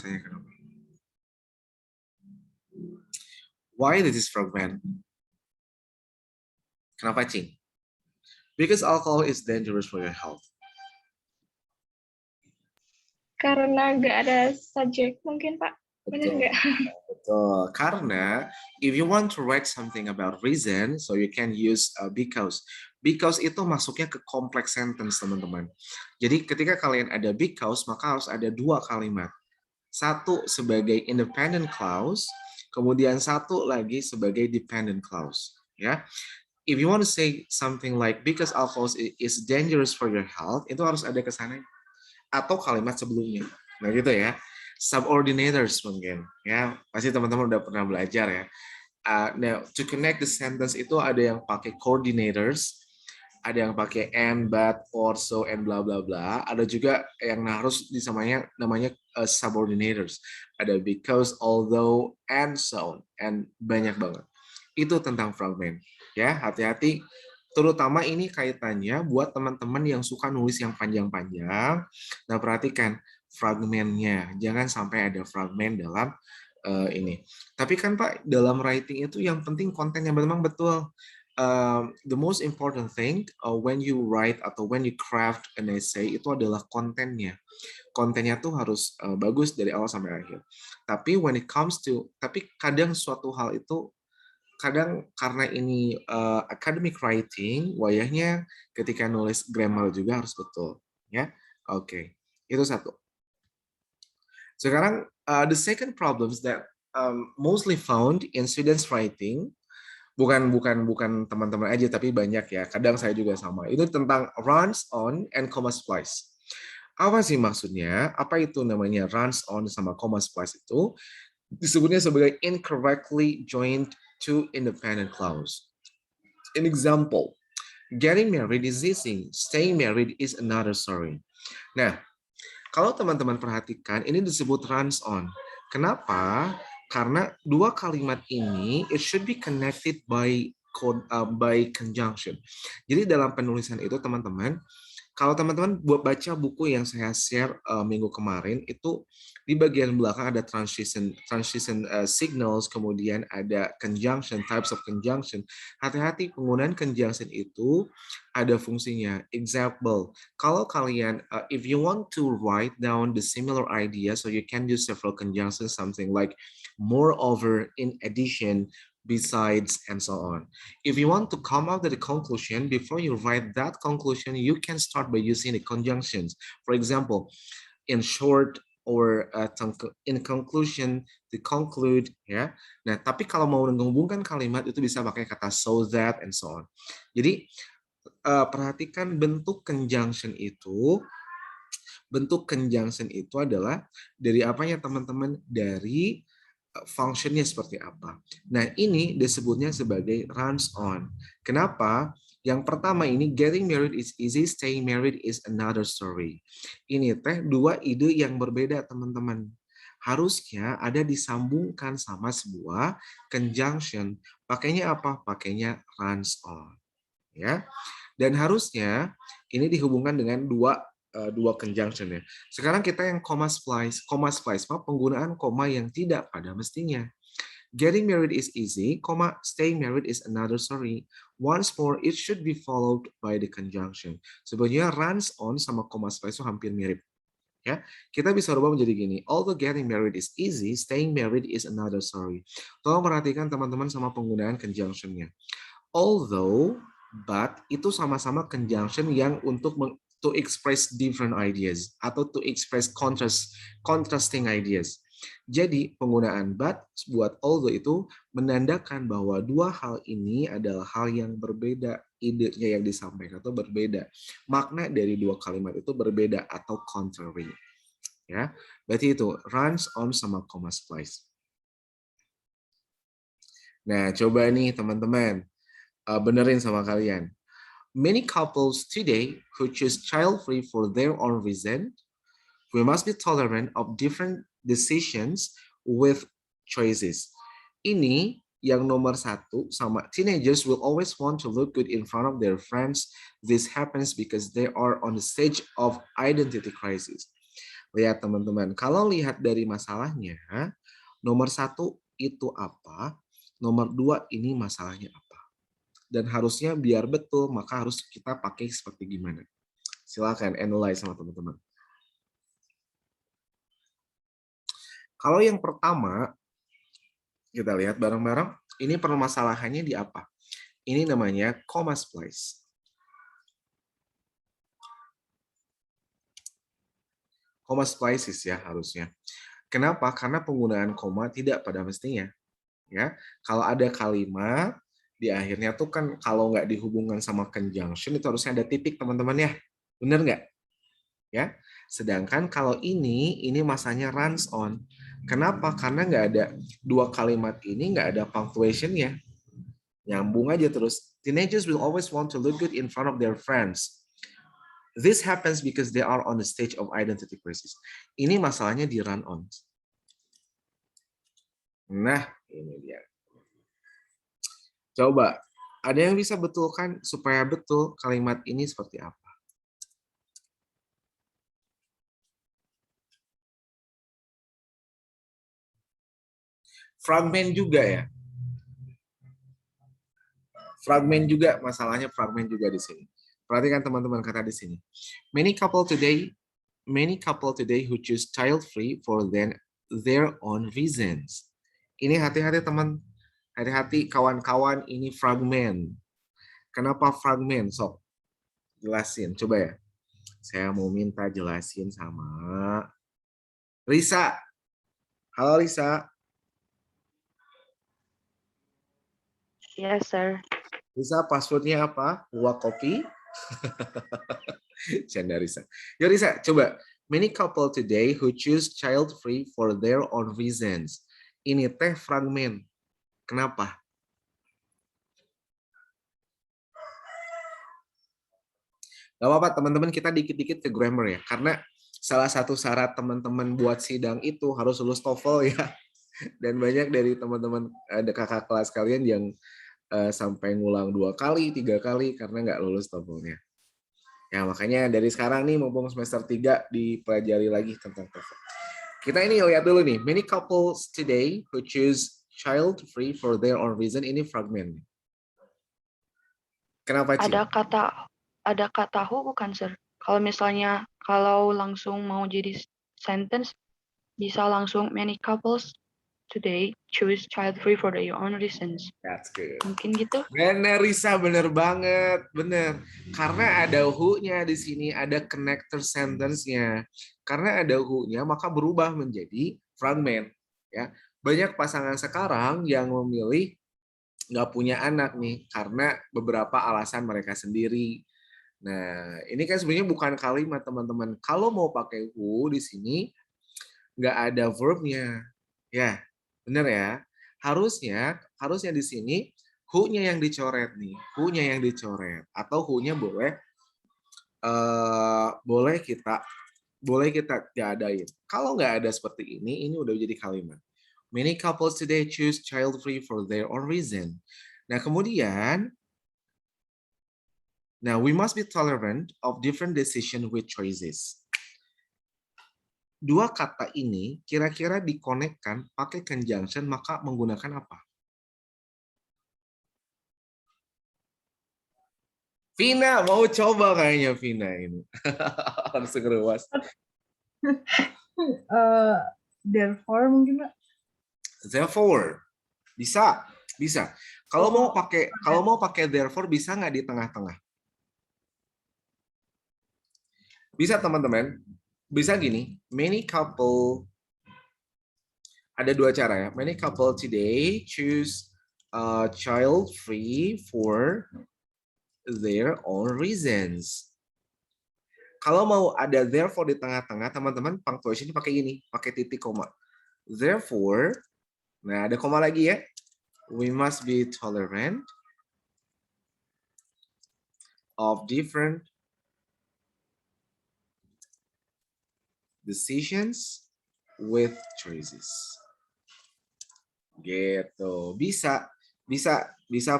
Tanya kenapa? Why this is fragment? Kenapa, Cing? Because alcohol is dangerous for your health. Karena nggak ada subjek mungkin, Pak. Benar Betul. nggak? Betul. Karena if you want to write something about reason, so you can use because. Because itu masuknya ke complex sentence, teman-teman. Jadi ketika kalian ada because, maka harus ada dua kalimat. Satu sebagai independent clause, kemudian satu lagi sebagai dependent clause. Ya, if you want to say something like because alcohol is dangerous for your health, itu harus ada kesannya atau kalimat sebelumnya. Nah gitu ya. Subordinators mungkin ya, pasti teman-teman udah pernah belajar ya. Now to connect the sentence itu ada yang pakai coordinators, ada yang pakai and, but, or, so, and bla bla bla. Ada juga yang harus disamanya namanya subordinators. Ada because, although, and so on, and banyak banget. Itu tentang fragment. Ya, hati-hati. Terutama ini kaitannya buat teman-teman yang suka nulis yang panjang-panjang. Nah, perhatikan fragmennya. Jangan sampai ada fragmen dalam ini. Tapi kan Pak, dalam writing itu yang penting kontennya memang betul. The most important thing when you write atau when you craft an essay itu adalah kontennya. Kontennya tuh harus bagus dari awal sampai akhir. Tapi tapi kadang suatu hal itu kadang karena ini academic writing, wayahnya ketika nulis grammar juga harus betul, ya. Oke, itu satu. Sekarang the second problems that mostly found in students writing, bukan teman-teman aja tapi banyak ya. Kadang saya juga sama. Itu tentang runs on and comma splice. Apa sih maksudnya? Apa itu namanya runs on sama comma splice itu? Disebutnya sebagai incorrectly joined two independent clause. An example, getting married is easy, staying married is another story. Nah, kalau teman-teman perhatikan, ini disebut runs on. Kenapa? Karena dua kalimat ini, it should be connected by conjunction. Jadi dalam penulisan itu, teman-teman, kalau teman-teman buat baca buku yang saya share minggu kemarin, itu di bagian belakang ada transition signals, kemudian ada conjunction, types of conjunction. Hati-hati penggunaan conjunction itu ada fungsinya. Example, kalau kalian, if you want to write down the similar idea, so you can use several conjunctions, something like moreover, in addition, besides, and so on. If you want to come out with a conclusion, before you write that conclusion, you can start by using the conjunctions. For example, in short, or in conclusion, to conclude, ya. Nah, tapi kalau mau menghubungkan kalimat itu bisa pakai kata so that and so on. Jadi perhatikan bentuk conjunction itu. Bentuk conjunction itu adalah dari apanya teman-teman? Dari functionnya seperti apa. Nah, ini disebutnya sebagai runs on. Kenapa? Yang pertama ini, getting married is easy, staying married is another story. Ini teh dua ide yang berbeda, teman-teman. Harusnya ada disambungkan sama sebuah conjunction. Pakainya apa? Pakainya runs on. Ya. Dan harusnya ini dihubungkan dengan dua conjunction ya. Sekarang kita yang comma splice, penggunaan koma yang tidak pada mestinya. Getting married is easy, staying married is another story. Once more, it should be followed by the conjunction. Sebenarnya runs on sama comma splice itu hampir mirip. Ya, kita bisa rubah menjadi gini. Although getting married is easy, staying married is another story. Tolong perhatikan teman-teman sama penggunaan conjunctionnya. Although, but itu sama-sama conjunction yang untuk to express different ideas atau to express contrasting ideas. Jadi penggunaan but buat although itu menandakan bahwa dua hal ini adalah hal yang berbeda, idenya yang disampaikan itu berbeda, makna dari dua kalimat itu berbeda atau contrary. Ya, berarti itu runs on sama comma splice. Nah, coba nih teman-teman benerin sama kalian. Many couples today who choose child-free for their own reason, we must be tolerant of different decisions with choices. Ini yang nomor satu sama teenagers will always want to look good in front of their friends. This happens because they are on the stage of identity crisis. Lihat teman-teman, kalau lihat dari masalahnya, nomor 1 itu apa, nomor 2 ini masalahnya apa. Dan harusnya biar betul, maka harus kita pakai seperti gimana. Silakan analyze sama teman-teman. Kalau yang pertama, kita lihat bareng-bareng, ini permasalahannya di apa? Ini namanya comma splice. Comma splices ya harusnya. Kenapa? Karena penggunaan koma tidak pada mestinya. Ya, kalau ada kalimat di akhirnya tuh kan kalau nggak dihubungkan sama conjunction itu harusnya ada titik teman-teman ya. Bener nggak? Ya. Sedangkan kalau ini masanya runs on. Kenapa? Karena nggak ada dua kalimat ini nggak ada punctuation ya. Nyambung aja terus. Teenagers will always want to look good in front of their friends. This happens because they are on the stage of identity crisis. Ini masalahnya di run on. Nah, ini dia. Coba, ada yang bisa betulkan supaya betul kalimat ini seperti apa? Fragmen juga ya. Fragmen juga, masalahnya fragmen juga di sini. Perhatikan teman-teman kata di sini. Many couple today who choose child free for their own reasons. Ini hati-hati teman, hati-hati kawan-kawan, ini fragmen. Kenapa fragmen? Sok, jelasin, coba ya. Saya mau minta jelasin sama Risa. Halo Risa. Yes, sir. Risa, passwordnya apa? Uang kopi? Canda Risa. Yo Risa, coba. Many couple today who choose child free for their own reasons. Ini teh fragmen. Kenapa? Gak apa-apa teman-teman, kita dikit-dikit ke grammar ya. Karena salah satu syarat teman-teman buat sidang itu harus lulus TOEFL ya. Dan banyak dari teman-teman ada kakak kelas kalian yang sampai ngulang 2 kali, 3 kali karena nggak lulus TOEFL-nya. Ya makanya dari sekarang nih mumpung semester 3 dipelajari lagi tentang TOEFL. Kita ini lihat dulu nih, many couples today who choose child free for their own reason, ini fragmen. Kenapa Ci? Ada kata who bukan, sir? Kalau misalnya kalau langsung mau jadi sentence bisa langsung many couples today choose child free for their own reasons. That's good. Mungkin gitu. Bener Risa, bener banget, bener. Karena ada who-nya di sini, ada connector sentence-nya. Karena ada who-nya, maka berubah menjadi fragmen. Ya, banyak pasangan sekarang yang memilih nggak punya anak nih karena beberapa alasan mereka sendiri. Nah, ini kan sebenarnya bukan kalimat teman-teman. Kalau mau pakai who di sini nggak ada verb-nya, ya, bener ya. Harusnya di sini who-nya yang dicoret nih, who-nya yang dicoret atau who-nya boleh kita diadain. Kalau nggak ada seperti ini udah jadi kalimat. Many couples today choose child free for their own reason. Nah kemudian, we must be tolerant of different decision with choices. Dua kata ini kira-kira dikonekkan pakai conjunction maka menggunakan apa? Vina mau coba kayaknya Vina ini. Langsung rewas. Therefore mungkin Pak. Therefore. Bisa. Kalau mau pakai therefore bisa nggak di tengah-tengah? Bisa teman-teman. Bisa gini, many couple ada dua cara ya. Many couple today choose child free for their own reasons. Kalau mau ada therefore di tengah-tengah, teman-teman punctuation pakai ini, pakai titik koma. Therefore, nah ada koma lagi ya. We must be tolerant of different decisions with choices. Gitu. Bisa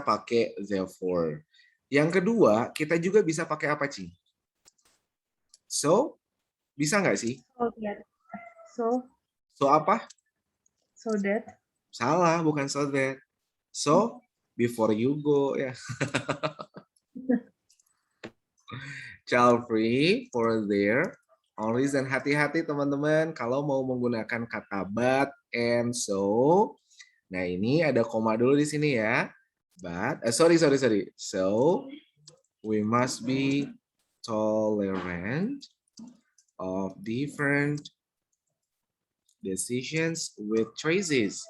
pakai therefore. Yang kedua, kita juga bisa pakai apa, Ci? So, Bisa nggak sih? So that. So, So apa? so that. Salah, bukan so that. So, before you go ya. Child free for their own reason. Hati-hati teman-teman kalau mau menggunakan kata but and so. Nah, ini ada koma dulu di sini ya. But, sorry. So, we must be tolerant of different decisions with choices.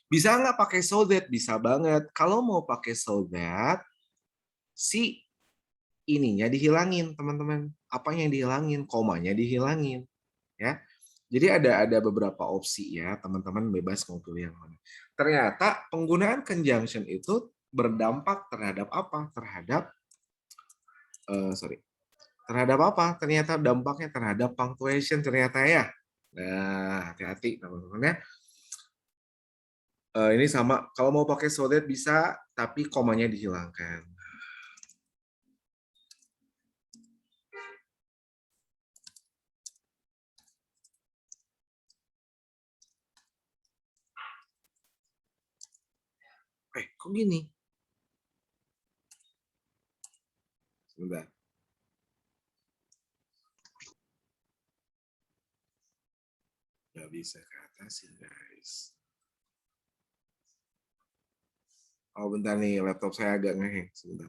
Bisa nggak pakai so that? Bisa banget. Kalau mau pakai so that, si ininya dihilangin, teman-teman. Apanya yang dihilangin? Komanya dihilangin. Ya. Jadi ada beberapa opsi ya, teman-teman bebas mau pilih yang mana. Ternyata penggunaan conjunction itu berdampak terhadap apa? Terhadap apa? Ternyata dampaknya terhadap punctuation ternyata ya. Nah, hati-hati teman-teman ya. Ini sama, kalau mau pakai so that bisa, tapi komanya dihilangkan. Kok gini? Sebentar. Nggak bisa ke atas sih, guys. Oh, bentar nih, laptop saya agak ngeheng. Sebentar.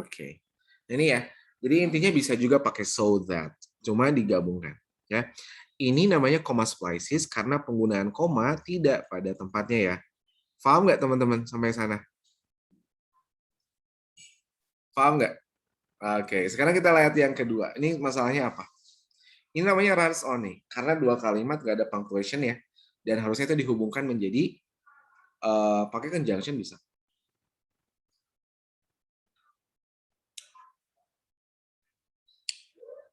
Oke. Ini ya. Jadi intinya bisa juga pakai so that. Cuma digabungkan. Ya. Ini namanya comma splices karena penggunaan koma tidak pada tempatnya ya. Paham nggak teman-teman sampai sana? Paham nggak? Oke, sekarang kita lihat yang kedua. Ini masalahnya apa? Ini namanya runs on nih, karena dua kalimat nggak ada punctuation ya, dan harusnya itu dihubungkan menjadi pakai conjunction bisa.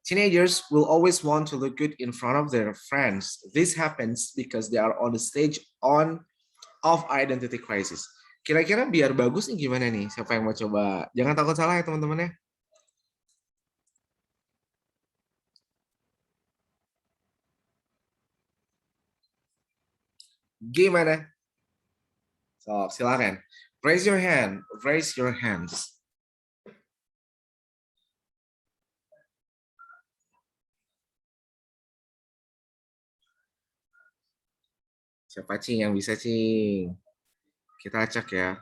Teenagers will always want to look good in front of their friends. This happens because they are on the stage of identity crisis. Kira-kira biar bagus nih gimana nih? Siapa yang mau coba? Jangan takut salah ya teman-teman ya. Gimana? So, silakan. Raise your hand. Raise your hands. Siapa Cing yang bisa Cing? Kita acak ya.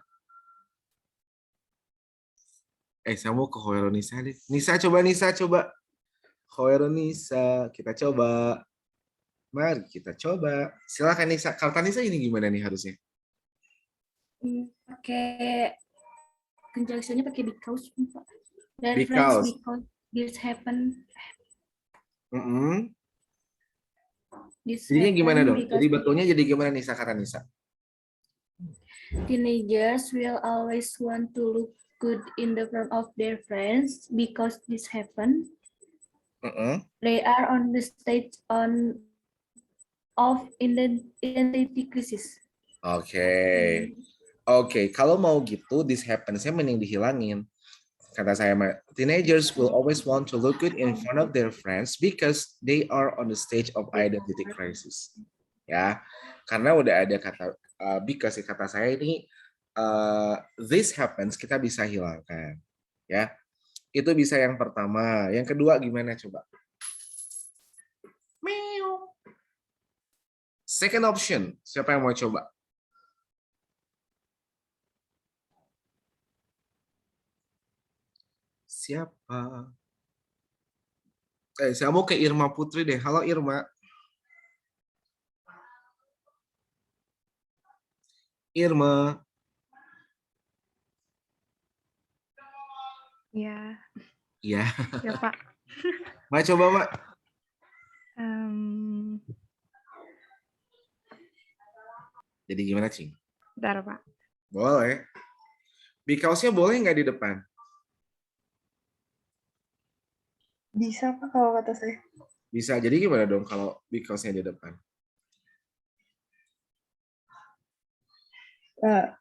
Saya mau ke Hoero Nisa deh. Nisa coba. Hoero Nisa, kita coba. Mari kita coba. Silakan Nisa. Kata Nisa ini gimana nih harusnya? Pakai conjunctionnya pakai because. Dan Because. friends because this happen. Jadinya gimana dong? Jadi betulnya jadi gimana Nisa kata Nisa? Teenagers will always want to look good in the front of their friends because this happen. They are on the stage of identity crisis. Oke. Kalau mau gitu, this happens-nya mending dihilangin. Kata saya, teenagers will always want to look good in front of their friends because they are on the stage of identity crisis. Ya, karena udah ada kata because kata saya ini this happens kita bisa hilangkan. Ya, itu bisa yang pertama. Yang kedua gimana coba? Second option, siapa yang mau coba? Siapa? Saya mau ke Irma Putri deh. Halo Irma. Irma. Ya. Iya. Ya, Pak. Mau coba, Mbak? Jadi gimana, Cing? Bentar, Pak. Boleh. Because-nya boleh nggak di depan? Bisa Pak kalau kata saya. Bisa. Jadi gimana dong kalau because-nya di depan?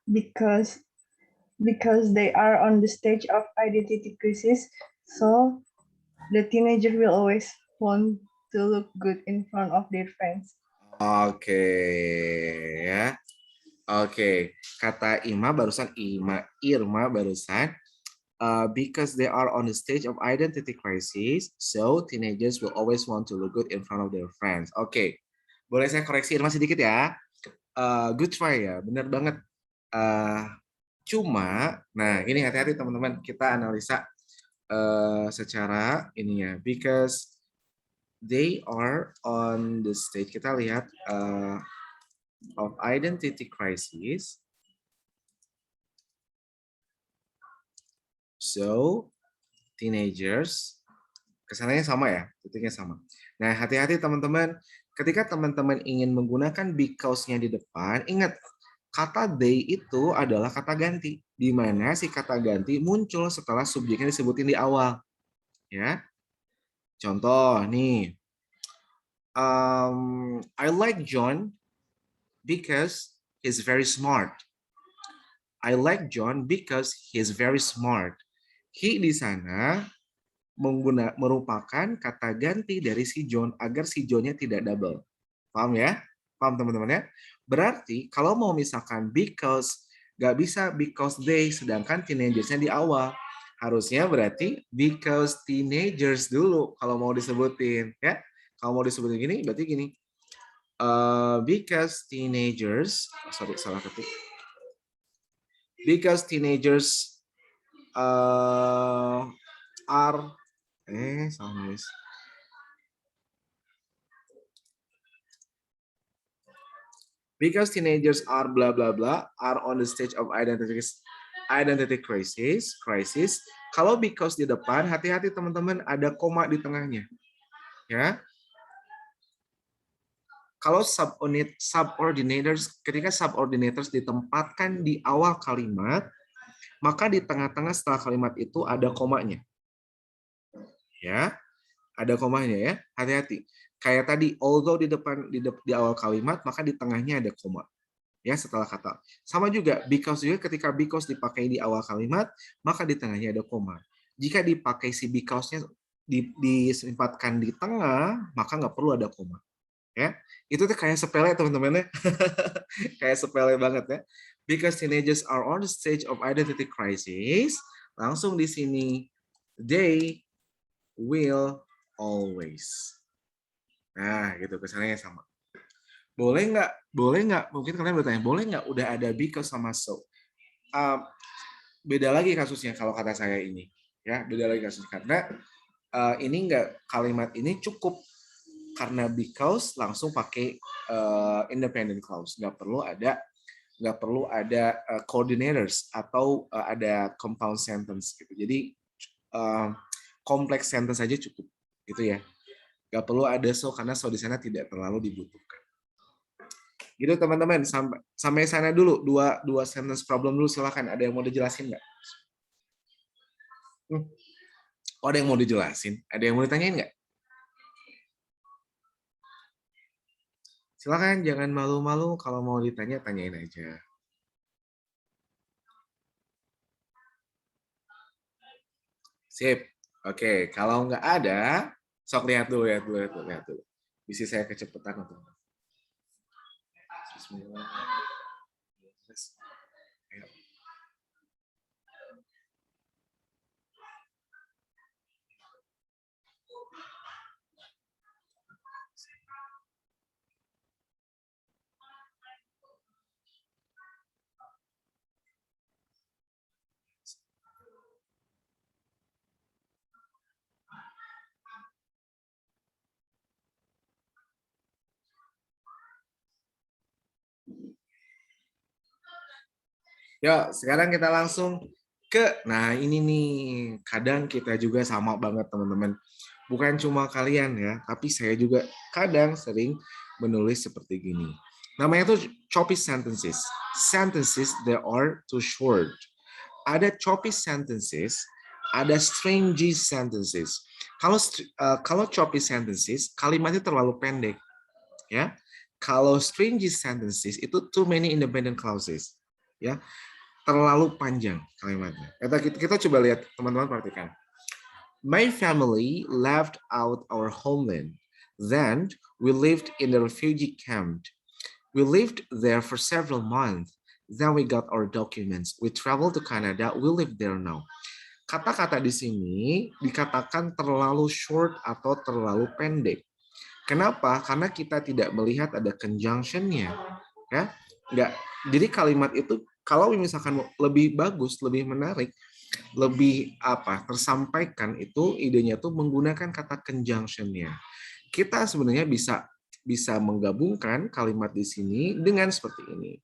Because because they are on the stage of identity crisis, so the teenager will always want to look good in front of their friends. Oke, ya. Oke, kata Irma barusan, because they are on the stage of identity crisis, so teenagers will always want to look good in front of their friends. Oke, boleh saya koreksi Irma sedikit ya? Good try ya, benar banget. Cuma, nah ini hati-hati teman-teman, kita analisa secara ini ya, because they are on the stage. Kita lihat of identity crisis. So, teenagers, kesannya sama ya, titiknya sama. Nah, hati-hati teman-teman, ketika teman-teman ingin menggunakan because-nya di depan, ingat, kata they itu adalah kata ganti, di mana si kata ganti muncul setelah subjeknya disebutin di awal. Ya, contoh nih, I like John because he's very smart. I like John because he's very smart. He di sana merupakan kata ganti dari si John agar si John-nya tidak double. Paham ya? Paham teman-teman ya? Berarti kalau mau misalkan because, nggak bisa because they, sedangkan teenagers-nya di awal. Harusnya berarti because teenagers dulu kalau mau disebutin. Ya, kalau mau disebutin gini, berarti gini. Because teenagers, sorry salah ketik. Because teenagers are salah nulis. Because teenagers are blah blah blah are on the stage of identity crisis. Kalau because di depan, hati-hati teman-teman, ada koma di tengahnya. Ya. Kalau subordinators, ketika subordinators ditempatkan di awal kalimat, maka di tengah-tengah setelah kalimat itu ada komanya. Ya, ada komanya ya. Hati-hati. Kayak tadi, although di depan di awal kalimat, maka di tengahnya ada koma. Ya, setelah kata. Sama juga because juga, ketika because dipakai di awal kalimat, maka di tengahnya ada koma. Jika dipakai si because-nya disempatkan di tengah, maka nggak perlu ada koma. Ya, itu tuh kayak sepele teman-teman ya. Kayak sepele banget ya. Because teenagers are on the stage of identity crisis, langsung di sini they will always. Nah, gitu kesannya sama. Boleh nggak? Mungkin kalian bertanya, boleh nggak udah ada because sama so? Beda lagi kasusnya kalau kata saya ini, ya beda lagi kasusnya karena ini nggak, kalimat ini cukup karena because langsung pakai independent clause, nggak perlu ada coordinators atau ada compound sentence gitu. Jadi kompleks sentence saja cukup, gitu ya. Nggak perlu ada so karena so di sana tidak terlalu dibutuhkan. Gitu teman-teman, sampai sana dulu dua sentence problem dulu, silakan. Ada yang mau dijelasin nggak? Oh, ada yang mau dijelasin? Ada yang mau ditanyain nggak? Silakan, jangan malu-malu, kalau mau ditanya tanyain aja. Sip. Oke, kalau nggak ada, sok lihat dulu. Bisa saya kecepatan atau enggak? Bismillah. Yuk, sekarang kita langsung ke, nah ini nih, kadang kita juga sama banget teman-teman. Bukan cuma kalian ya, tapi saya juga kadang sering menulis seperti gini. Namanya tuh choppy sentences. Sentences that are too short. Ada choppy sentences, ada stringy sentences. Kalau choppy sentences, kalimatnya terlalu pendek. Ya. Kalau stringy sentences itu too many independent clauses. Ya. terlalu panjang kalimatnya. Kita coba lihat, teman-teman perhatikan. My family left out our homeland. Then we lived in the refugee camp. We lived there for several months. Then we got our documents. We traveled to Canada. We live there now. Kata-kata di sini dikatakan terlalu short atau terlalu pendek. Kenapa? Karena kita tidak melihat ada conjunction-nya, ya. Enggak. Jadi kalimat itu kalau misalkan lebih bagus, lebih menarik, lebih tersampaikan itu idenya tuh menggunakan kata conjunction-nya. Kita sebenarnya bisa menggabungkan kalimat di sini dengan seperti ini.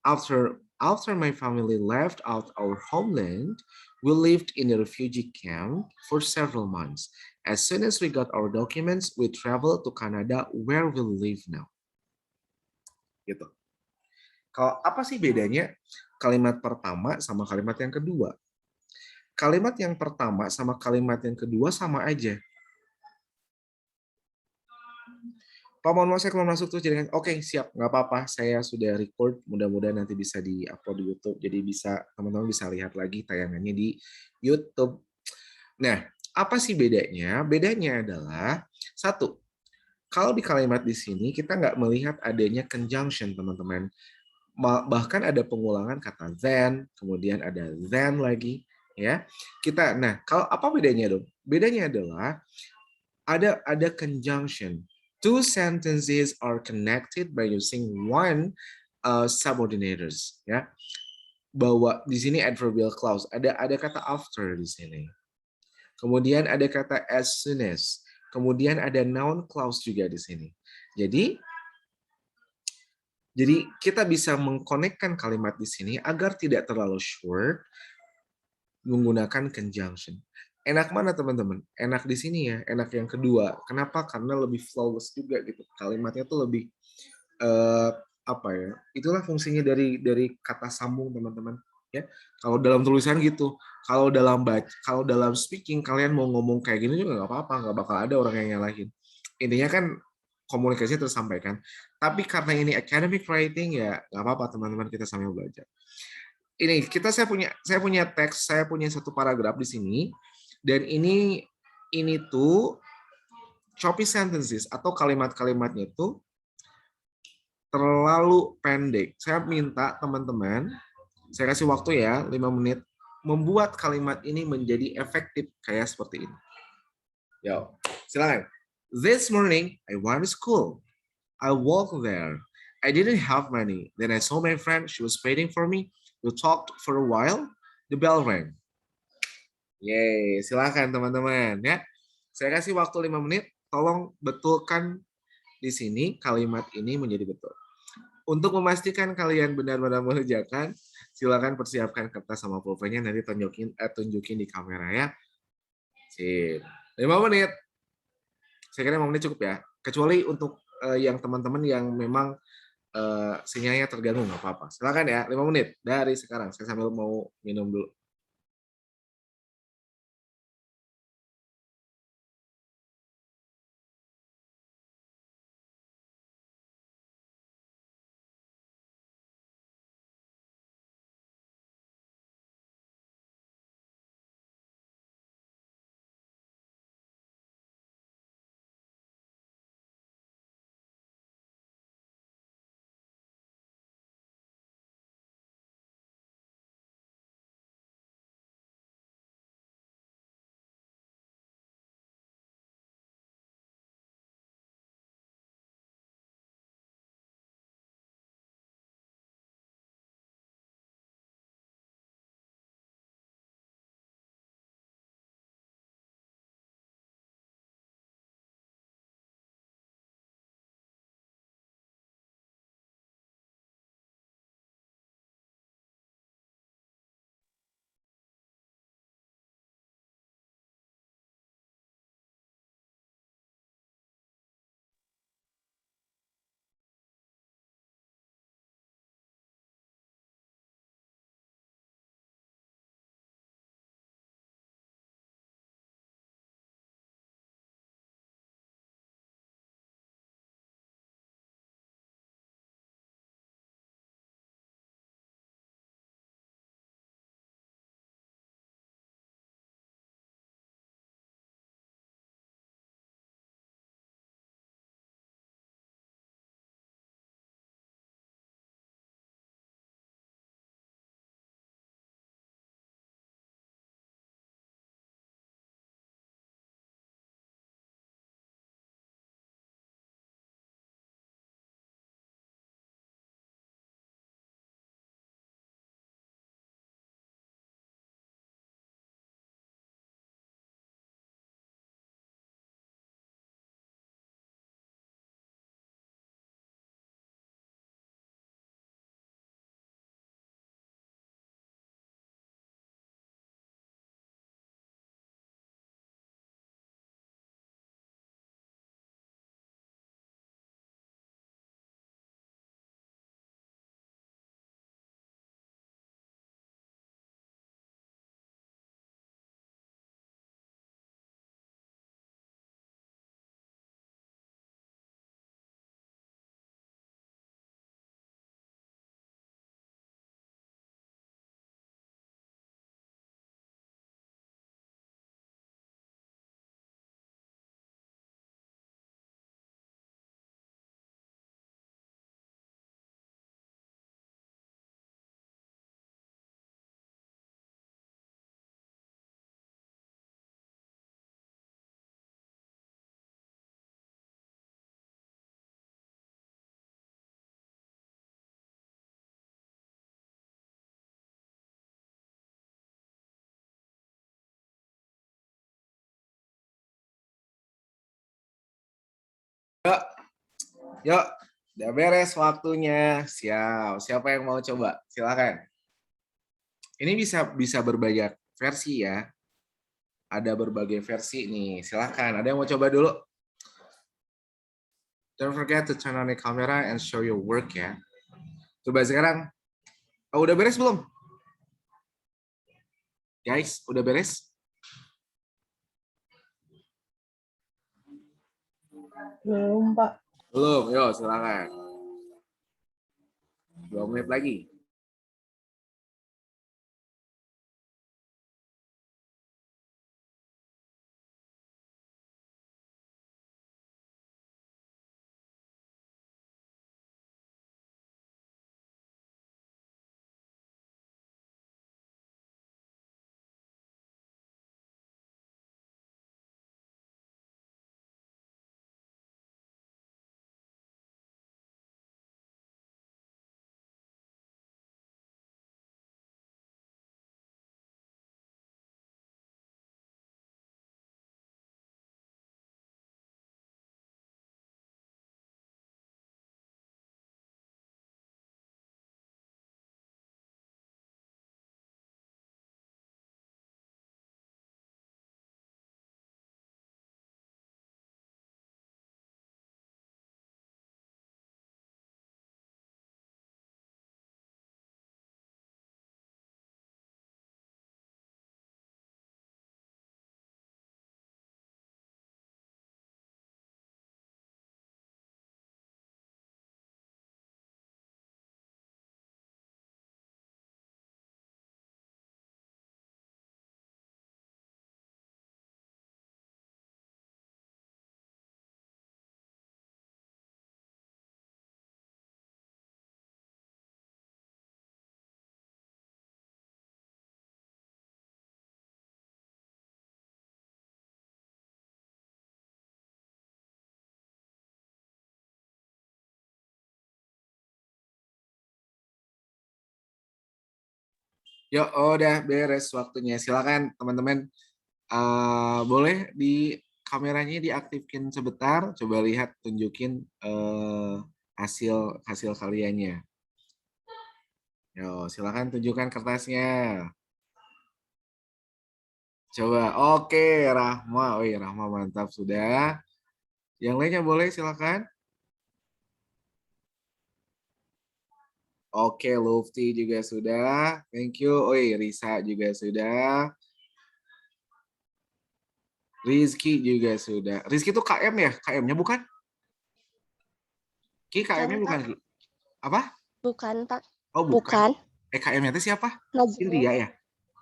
After my family left out our homeland, we lived in a refugee camp for several months. As soon as we got our documents, we traveled to Canada where we live now. Gitu. Kalau apa sih bedanya kalimat pertama sama kalimat yang kedua? Kalimat yang pertama sama kalimat yang kedua sama aja. Pak, mohon maaf saya keluar masuk terus jadi oke, siap, nggak apa-apa, saya sudah record, mudah-mudahan nanti bisa di-upload di YouTube, jadi bisa teman-teman bisa lihat lagi tayangannya di YouTube. Nah, apa sih bedanya? Bedanya adalah satu, kalau di kalimat di sini kita nggak melihat adanya conjunction, teman-teman. Bahkan ada pengulangan kata then, kemudian ada then lagi, ya. Kalau apa bedanya dong? Bedanya adalah ada conjunction. Two sentences are connected by using one subordinators, ya. Bahwa di sini adverbial clause, ada kata after di sini. Kemudian ada kata as soon as. Kemudian ada noun clause juga di sini. Jadi kita bisa mengkonekkan kalimat di sini agar tidak terlalu short menggunakan conjunction. Enak mana teman-teman? Enak di sini ya, enak yang kedua. Kenapa? Karena lebih flawless juga gitu. Kalimatnya tuh lebih itulah fungsinya dari kata sambung, teman-teman, ya. Kalau dalam tulisan gitu, kalau dalam speaking kalian mau ngomong kayak gini juga nggak apa-apa, nggak bakal ada orang yang nyalahin. Intinya kan komunikasinya tersampaikan. Tapi karena ini academic writing ya nggak apa-apa, teman-teman, kita sambil belajar. Saya punya teks, saya punya satu paragraf di sini, dan ini tuh choppy sentences atau kalimat-kalimatnya itu terlalu pendek. Saya minta teman-teman, saya kasih waktu ya 5 menit, membuat kalimat ini menjadi efektif kayak seperti ini. Yo, silakan. This morning I went to school. I walked there. I didn't have money. Then I saw my friend. She was waiting for me. We talked for a while. The bell rang. Yeay, silakan teman-teman ya. Saya kasih waktu 5 menit. Tolong betulkan di sini kalimat ini menjadi betul. Untuk memastikan kalian benar-benar mengerjakan, silakan persiapkan kertas sama pulpennya, nanti tunjukin di kamera ya. Sip. 5 menit. Saya kira 5 menit cukup ya. Kecuali untuk yang teman-teman yang memang sinyalnya terganggu, nggak apa-apa. Silakan ya, 5 menit dari sekarang. Saya sambil mau minum dulu. Yuk, yuk. Udah beres waktunya. Siap. Siapa yang mau coba? Silakan. Ini bisa berbagai versi ya. Ada berbagai versi nih. Silakan. Ada yang mau coba dulu? Don't forget to turn on the camera and show your work ya. Coba sekarang. Oh, udah beres belum? Guys, udah beres? Belum, Pak. Belum, yuk silakan. 2 menit lagi. Yuk, oh, udah beres waktunya. Silakan teman-teman. Boleh di kameranya diaktifkan sebentar. Coba lihat, tunjukin hasil hasil kaliannya. Yo, silakan tunjukkan kertasnya. Coba, oke, Rahma. Oh iya, Rahma mantap sudah. Yang lainnya boleh silakan. Oke, Lufti juga sudah. Thank you. Oi, Risa juga sudah. Rizky juga sudah. Rizky itu KM ya? KM-nya bukan? Ki KM-nya bukan Ki? Apa? Bukan, Pak. Oh, bukan. KM-nya itu siapa? Najmul. India ya?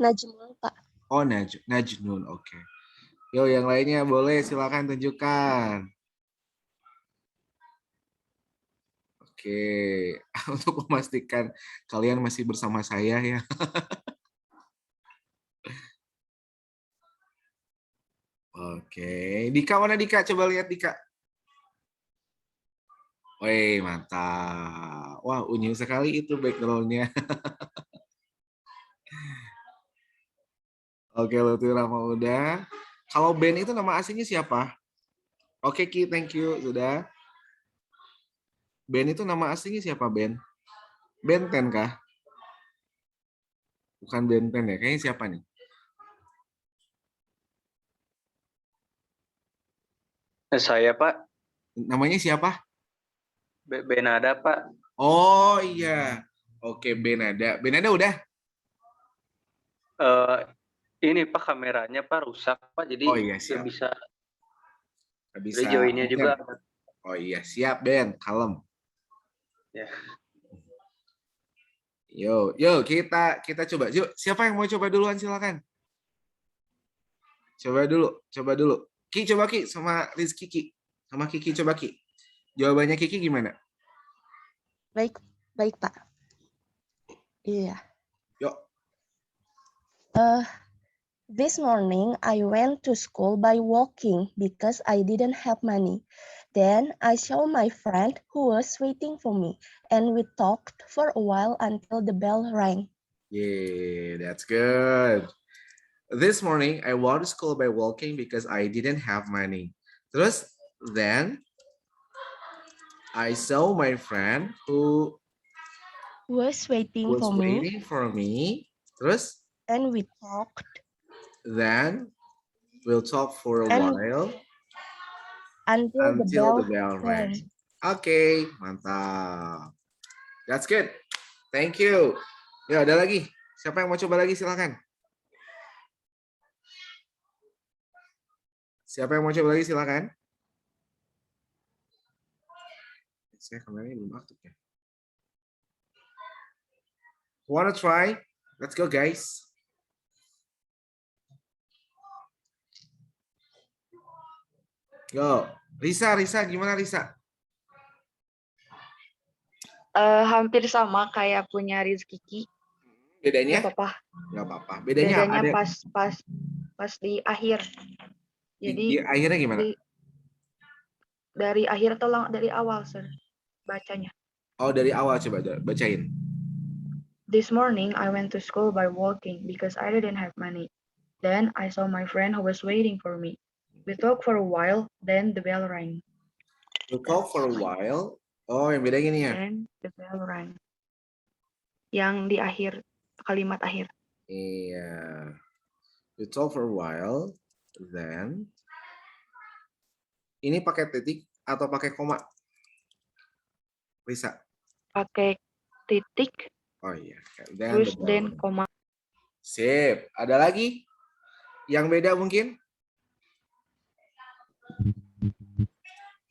Najmul, Pak. Oh, Najnun. Oke. Yo, yang lainnya boleh silakan tunjukkan. Oke, untuk memastikan kalian masih bersama saya ya. Oke, Dika mana Dika? Coba lihat Dika. Wih, mantap. Wah, unyu sekali itu background-nya. Oke, Lutfi Rahma udah. Kalau Ben itu nama aslinya siapa? Oke, Ki, thank you. Sudah. Ben itu nama aslinya siapa, Ben? Benten kah? Bukan Benten ya, kayaknya siapa nih? Saya Pak, Namanya siapa? Benada Pak. Oh iya. Oke, Benada. Benada udah? Ini Pak kameranya Pak rusak Pak, jadi Oh iya, nggak siap. bisa. Nggak bisa. Joinnya juga. Oh iya, siap Ben, kalem. Ya. Yo, kita coba. Yuk, siapa yang mau coba duluan silakan. Coba dulu. Ki coba Ki sama Rizky Ki. Sama Kiki coba Ki. Jawabannya Kiki gimana? Baik, Pak. Iya. Yuk. This morning I went to school by walking because I didn't have money. Then I saw my friend who was waiting for me, and we talked for a while until the bell rang. Yeah, that's good. This morning I went to school by walking because I didn't have money. Terus then I saw my friend who was waiting was for me, waiting for me. Terus, and we talked then we'll talk for a And- while until the until the bell bell rang. rang. Oke, mantap. That's good. Thank you. Ya, ada lagi. Siapa yang mau coba lagi? Silakan. Siapa yang mau coba lagi? Silakan. Saya kameranya belum aktif ya. Wanna try? Let's go, guys. Go. Risa, gimana Risa? Hampir sama kayak punya Rizky. Bedanya? Gak apa-apa. Nggak apa-apa. Bedanya, Bedanya apa? pas di akhir. Jadi Di akhirnya gimana? dari akhir atau dari awal, sir, bacanya. Oh, dari awal coba bacain. This morning I went to school by walking because I didn't have money. Then I saw my friend who was waiting for me. We talked for a while, then the bell rang. We talk for a while. Oh, yang beda gini ya? Then the bell rang. Yang di akhir, kalimat akhir. Iya. We talk for a while, then. Ini pakai titik atau pakai koma? Risa. Pakai titik, Oh iya. terus then koma. Sip. Ada lagi? Yang beda mungkin?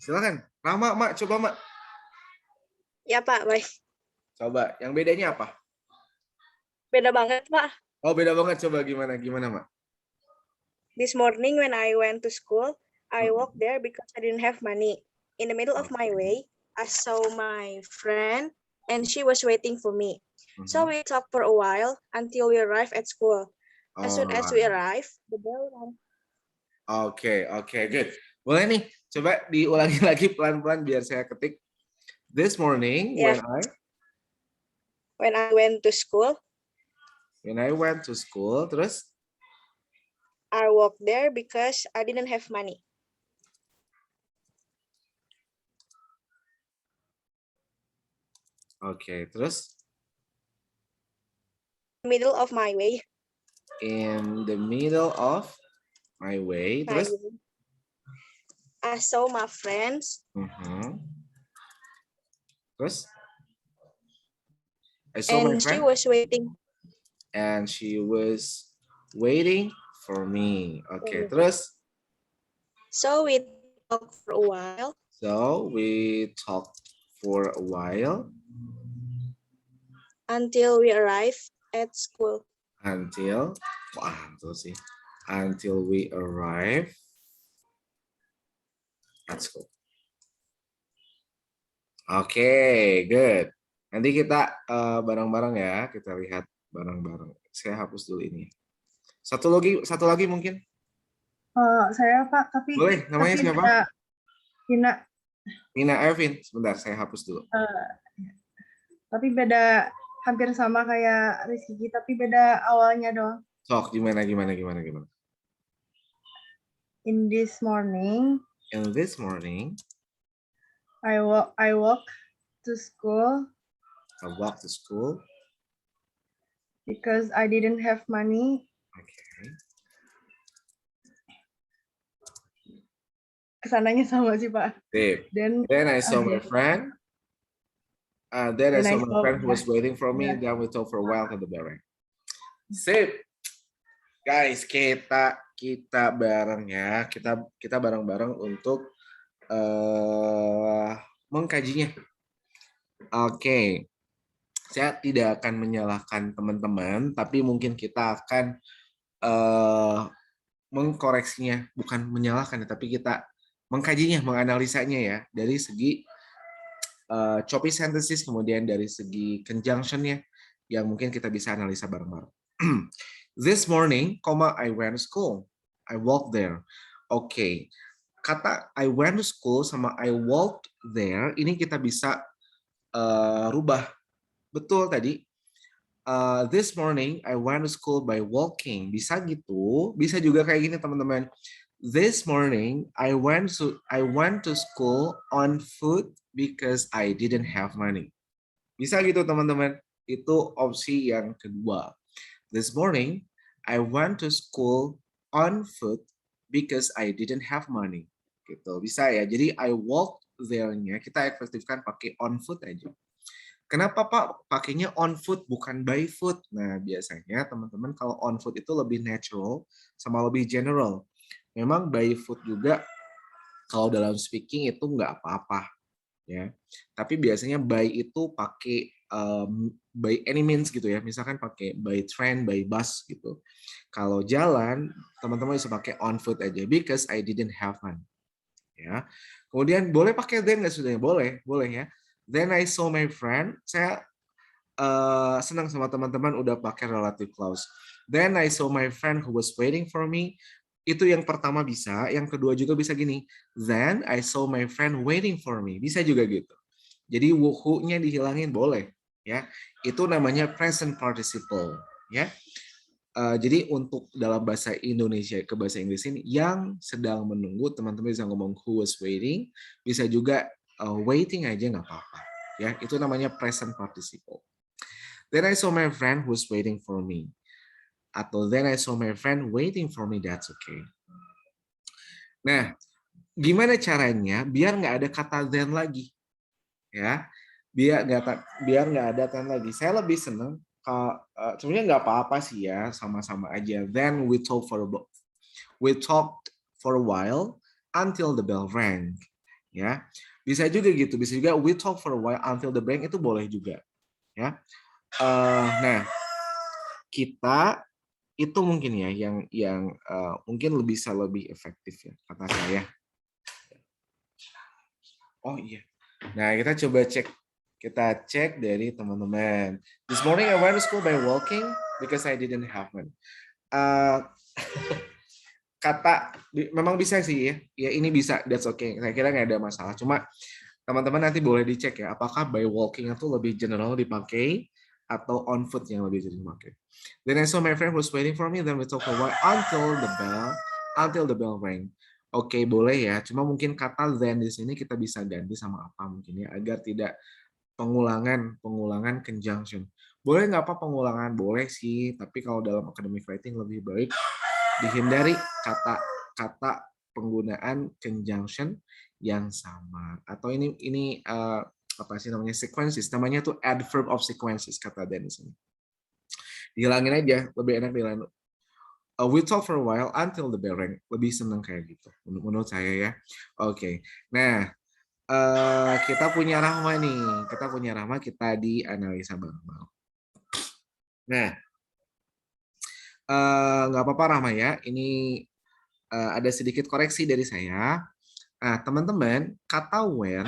Silakan. Rama, Mak, coba Mak. Ya Pak, baik. Coba. Yang bedanya apa? Beda banget Pak. Oh, beda banget. Coba gimana, Mak? This morning when I went to school, I walked there because I didn't have money. In the middle of my way, I saw my friend and she was waiting for me. So we talked for a while until we arrived at school. As soon as we arrived, the bell rang. Oke, good. Boleh nih, coba diulangi lagi pelan-pelan biar saya ketik. This morning, Yeah. When I went to school, terus? I walked there because I didn't have money. Oke, terus? Middle of my way. In the middle of my way, terus? I saw my friends. Terus? I saw my And she friend was waiting. and she was waiting for me. Oke, terus? So we talked for a while. Until we arrived at school. Until we arrive at school. Oke, good. Nanti kita bareng-bareng ya, kita lihat bareng-bareng. Saya hapus dulu ini. Satu lagi mungkin? Saya Pak, tapi Boleh, namanya tapi siapa? Mina Ervin. Sebentar, saya hapus dulu. Tapi beda, hampir sama kayak Rizky, tapi beda awalnya doang. Sok, gimana? In this morning, I walk to school. Because I didn't have money. Okay. Kesananya sama sih Pak. Then I saw my friend. Then I saw my friend who was waiting for me. Then we talked for a while at the bell rang. Sip. Guys, kita bareng ya. Kita bareng-bareng untuk mengkajinya. Oke. Saya tidak akan menyalahkan teman-teman, tapi mungkin kita akan mengkoreksinya, bukan menyalahkan, tapi kita mengkajinya, menganalisanya ya, dari segi choppy synthesis, kemudian dari segi conjunction-nya, yang mungkin kita bisa analisa bareng-bareng. This morning, I went to school. I walked there. Oke. Kata I went to school sama I walked there, ini kita bisa rubah. Betul tadi. This morning I went to school by walking. Bisa gitu. Bisa juga kayak gini teman-teman. This morning I went to school on foot because I didn't have money. Bisa gitu teman-teman. Itu opsi yang kedua. This morning, I went to school on foot because I didn't have money. Gitu. Bisa ya. Jadi I walked there-nya kita efektifkan pakai on foot aja. Kenapa Pak pakainya on foot bukan by foot? Nah, biasanya teman-teman kalau on foot itu lebih natural sama lebih general. Memang by foot juga kalau dalam speaking itu nggak apa-apa ya. Tapi biasanya by itu pakai by any means gitu ya. Misalkan pakai by train, by bus gitu. Kalau jalan, teman-teman bisa pakai on foot aja because I didn't have one. Ya. Kemudian boleh pakai then nggak sudahnya? Boleh, boleh ya. Then I saw my friend. Saya senang sama teman-teman udah pakai relative clause. Then I saw my friend who was waiting for me. Itu yang pertama bisa, yang kedua juga bisa gini. Then I saw my friend waiting for me. Bisa juga gitu. Jadi who-nya dihilangin boleh, ya. Itu namanya present participle, ya. Jadi untuk dalam bahasa Indonesia ke bahasa Inggris ini yang sedang menunggu, teman-teman bisa ngomong who was waiting, bisa juga waiting aja nggak apa-apa, ya. Itu namanya present participle. Then I saw my friend who's waiting for me. Atau then I saw my friend waiting for me, that's okay. Nah, gimana caranya biar nggak ada kata then lagi, ya? Biar nggak ada then lagi. Saya lebih seneng sebenarnya nggak apa-apa sih ya, sama-sama aja. Then we talked for a while until the bell rang, ya. Bisa juga gitu, bisa juga we talk for a while until the bell rang, itu boleh juga, ya. Nah, kita itu mungkin ya yang mungkin bisa lebih efektif ya kata saya. Oh iya. Nah, kita cek dari teman-teman. This morning I went to school by walking because I didn't have one. Kata memang bisa sih ya. Ya ini bisa, that's okay. Saya kira nggak ada masalah. Cuma teman-teman nanti boleh dicek ya, apakah by walking itu lebih general dipakai atau on foot yang lebih sering dipakai. Then I saw my friend who's waiting for me. Then we talk a while until the bell rang. Oke, boleh ya. Cuma mungkin kata then di sini kita bisa ganti sama apa mungkin ya, agar tidak pengulangan conjunction. Boleh nggak apa pengulangan? Boleh sih. Tapi kalau dalam academic writing lebih baik dihindari kata penggunaan conjunction yang sama. Atau ini apa sih namanya sequences, namanya tuh adverb of sequences kata then di sini. Dihilangin aja, lebih enak dihilangin. We talk for a while until the bell rang. Lebih seneng kayak gitu menurut saya ya. Oke. Nah, kita punya Rahma nih. Kita dianalisa bareng-bareng. Nah, nggak apa-apa Rahma ya. Ini ada sedikit koreksi dari saya. Nah, teman-teman, kata when,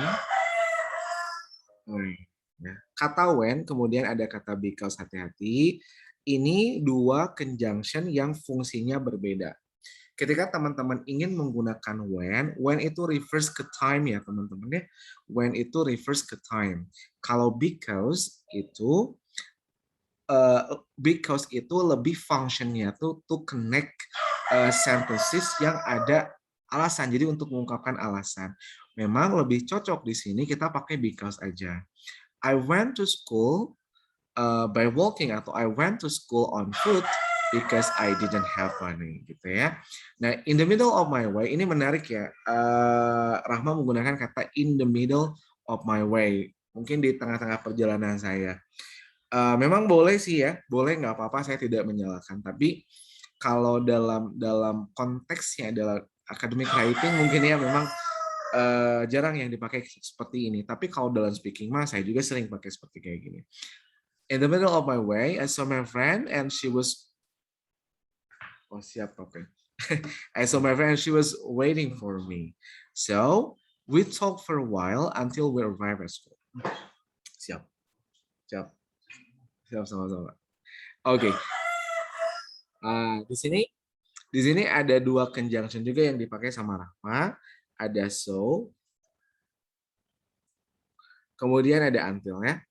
kemudian ada kata because, hati-hati. Ini dua conjunction yang fungsinya berbeda. Ketika teman-teman ingin menggunakan when itu refers ke time ya teman-teman ya. When itu refers ke time. Kalau because itu lebih functionnya tuh to connect sentences yang ada alasan. Jadi untuk mengungkapkan alasan. Memang lebih cocok di sini kita pakai because aja. I went to school by walking atau I went to school on foot because I didn't have money gitu ya. Nah, in the middle of my way ini menarik ya. Rahma menggunakan kata in the middle of my way. Mungkin di tengah-tengah perjalanan saya. Memang boleh sih ya, boleh nggak apa-apa, saya tidak menyalahkan. Tapi kalau dalam konteksnya adalah academic writing mungkin ya memang jarang yang dipakai seperti ini. Tapi kalau dalam speaking mah saya juga sering pakai seperti kayak gini. In the middle of my way, I saw my friend and she was I saw my friend and she was waiting for me. So we talked for a while until we arrived at school. Siap sama-sama. Oke. Di sini ada dua conjunction juga yang dipakai sama Rahma. Ada so, kemudian ada until ya.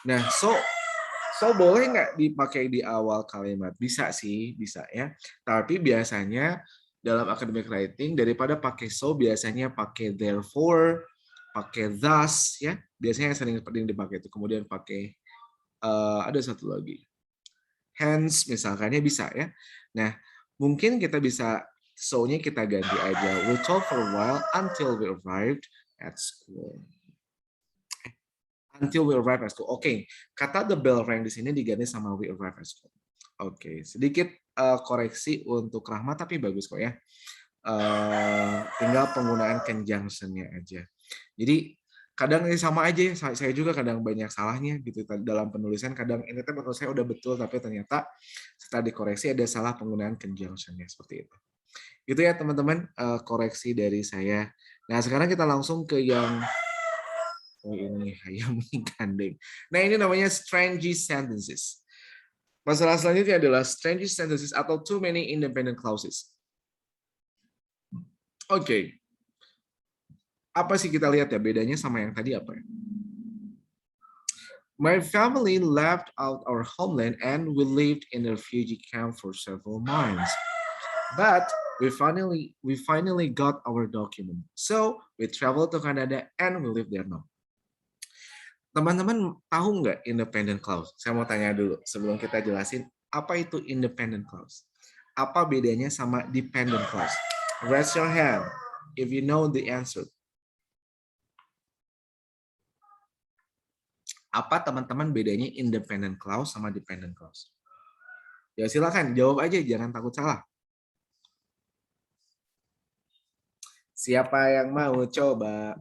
Nah, so boleh nggak dipakai di awal kalimat? Bisa sih, bisa ya. Tapi biasanya dalam academic writing daripada pakai so, biasanya pakai therefore, pakai thus, ya. Biasanya yang sering dipakai itu. Kemudian pakai ada satu lagi, hence misalkannya bisa ya. Nah, mungkin kita bisa so-nya kita ganti aja. We talked for a while until we arrived at school. Until we arrived at school. Oke, kata the bell rang di sini diganti sama we arrived at school. Oke, sedikit koreksi untuk Rahmat, tapi bagus kok ya. Tinggal penggunaan conjunction-nya aja. Jadi kadang ini sama aja ya, saya juga kadang banyak salahnya gitu dalam penulisan. Kadang ini menurut saya udah betul, tapi ternyata setelah dikoreksi ada salah penggunaan conjunction-nya seperti itu. Gitu ya teman-teman, koreksi dari saya. Nah sekarang kita langsung ke yang ini ayam gandeng. Nah ini namanya strange sentences. Masalah selanjutnya adalah strange sentences atau too many independent clauses. Oke. Apa sih kita lihat ya bedanya sama yang tadi apa ya? My family left out our homeland and we lived in a refugee camp for several months. But we finally got our document. So we traveled to Canada and we live there now. Teman-teman tahu nggak independent clause? Saya mau tanya dulu sebelum kita jelasin apa itu independent clause. Apa bedanya sama dependent clause? Raise your hand if you know the answer. Apa teman-teman bedanya independent clause sama dependent clause? Ya silakan jawab aja, jangan takut salah. Siapa yang mau coba?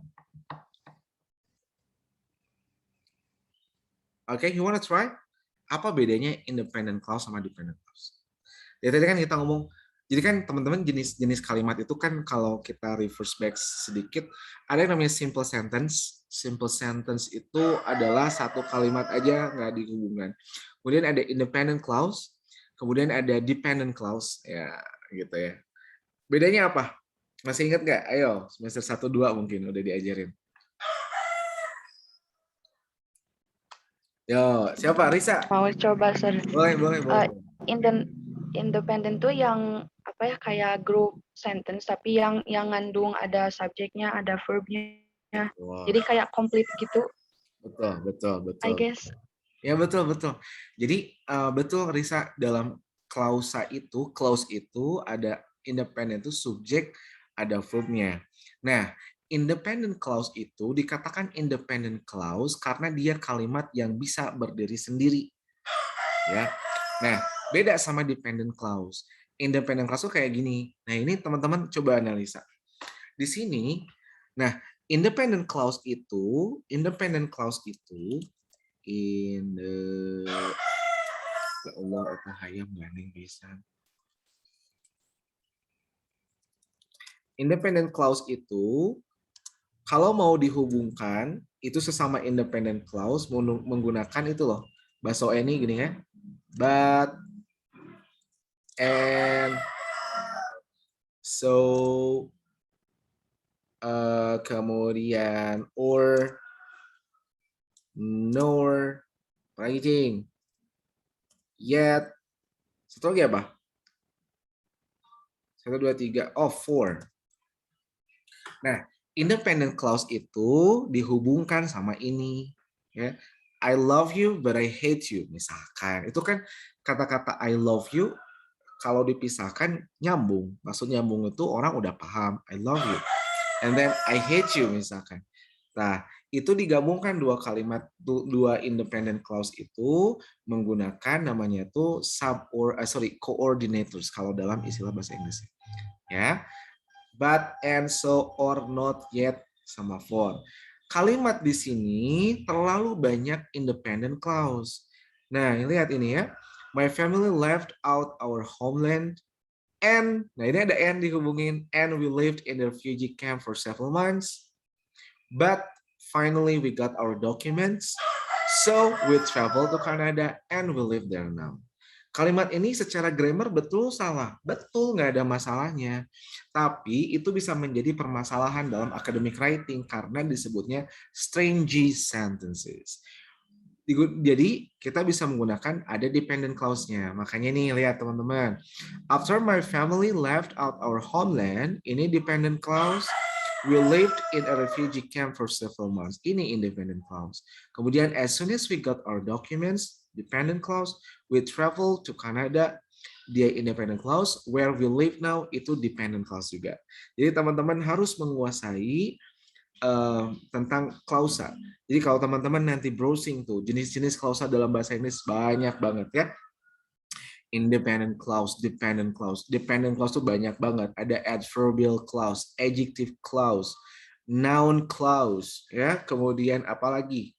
Oke, you wanna try? Apa bedanya independent clause sama dependent clause? Ya tadi kan kita ngomong, jadi kan teman-teman jenis kalimat itu kan kalau kita reverse back sedikit, ada yang namanya simple sentence. Simple sentence itu adalah satu kalimat aja nggak dihubungkan. Kemudian ada independent clause, kemudian ada dependent clause, ya gitu ya. Bedanya apa? Masih ingat nggak? Ayo, semester 1-2 mungkin udah diajarin. Yo, siapa? Risa? Mau coba, Sir. Boleh. Independent tuh yang apa ya, kayak group sentence tapi yang ngandung ada subjeknya, ada verbnya. Wow. Jadi kayak complete gitu. Betul. I guess. Ya betul. Jadi betul Risa, dalam clause itu ada independent itu subjek, ada verbnya. Nah, independent clause itu dikatakan independent clause karena dia kalimat yang bisa berdiri sendiri. Ya. Nah, beda sama dependent clause. Independent clause itu kayak gini. Nah, ini teman-teman coba analisa. Di sini, nah, independent clause itu ya Allah, apa hayam gandeng bisa. Independent clause itu kalau mau dihubungkan itu sesama independent clause menggunakan itu loh. Bahasa ini gini ya. But, and, so, kemudian or, nor, lagi cing, yet, satu lagi apa? 1, 2, 3, for. Nah, independent clause itu dihubungkan sama ini, ya. I love you but I hate you, misalkan. Itu kan kata-kata I love you kalau dipisahkan nyambung. Maksud nyambung itu orang udah paham, I love you. And then I hate you misalkan. Nah, itu digabungkan dua kalimat, dua independent clause itu menggunakan namanya itu coordinators kalau dalam istilah bahasa Inggris. Ya. But, and, so, or, not, yet, sama for. Kalimat di sini terlalu banyak independent clause. Nah, lihat ini ya. My family left out our homeland and, nah ini ada and dihubungin, and we lived in a refugee camp for several months. But finally we got our documents. So we traveled to Canada and we live there now. Kalimat ini secara grammar betul salah, betul nggak ada masalahnya. Tapi itu bisa menjadi permasalahan dalam academic writing karena disebutnya strange sentences. Jadi kita bisa menggunakan ada dependent clause-nya. Makanya nih lihat teman-teman. After my family left out our homeland, ini dependent clause. We lived in a refugee camp for several months. Ini independent clause. Kemudian as soon as we got our documents, dependent clause. We traveled to Canada. Dia independent clause. Where we live now itu dependent clause juga. Jadi teman-teman harus menguasai tentang klausa. Jadi kalau teman-teman nanti browsing tuh jenis-jenis klausa dalam bahasa Inggris banyak banget ya. Independent clause, dependent clause. Dependent clause tuh banyak banget. Ada adverbial clause, adjective clause, noun clause ya. Kemudian apalagi?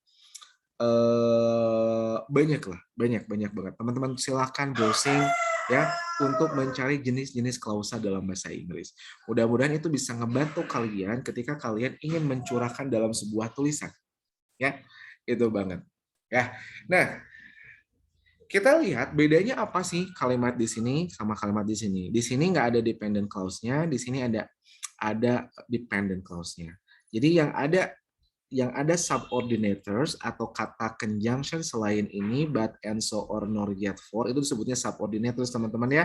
Banyak lah, banyak banget. Teman-teman silahkan browsing ya untuk mencari jenis-jenis klausa dalam bahasa Inggris. Mudah-mudahan itu bisa ngebantu kalian ketika kalian ingin mencurahkan dalam sebuah tulisan. Ya, itu banget. Ya. Nah, kita lihat bedanya apa sih kalimat di sini sama kalimat di sini. Di sini nggak ada dependent clause-nya, di sini ada dependent clause-nya. Jadi yang ada subordinators atau kata conjunction selain ini but and so or nor yet for itu disebutnya subordinators teman-teman ya.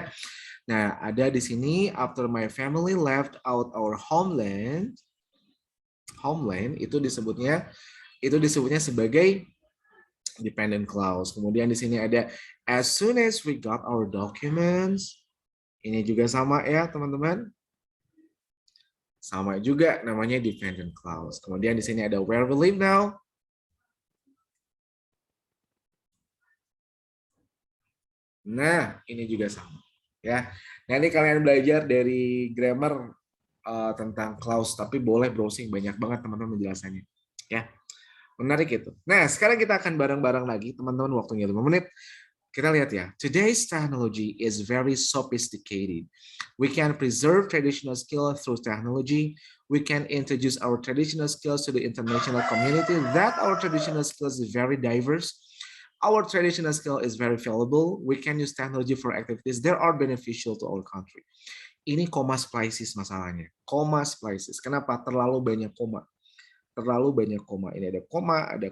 Nah, ada di sini after my family left out our homeland itu disebutnya sebagai dependent clause. Kemudian di sini ada as soon as we got our documents. Ini juga sama ya, teman-teman. Sama juga namanya dependent clause. Kemudian di sini ada where we live now. Nah, ini juga sama. Ya, nanti kalian belajar dari grammar tentang clause, tapi boleh browsing banyak banget teman-teman menjelasannya. Ya, menarik itu. Nah, sekarang kita akan bareng-bareng lagi, teman-teman. Waktunya 5 menit. Kita lihat ya, today's technology is very sophisticated. We can preserve traditional skills through technology. We can introduce our traditional skills to the international community. That our traditional skills is very diverse. Our traditional skill is very valuable. We can use technology for activities that are beneficial to our country. Ini koma splices masalahnya. Koma splices. Kenapa? Terlalu banyak koma. Terlalu banyak koma. Ini ada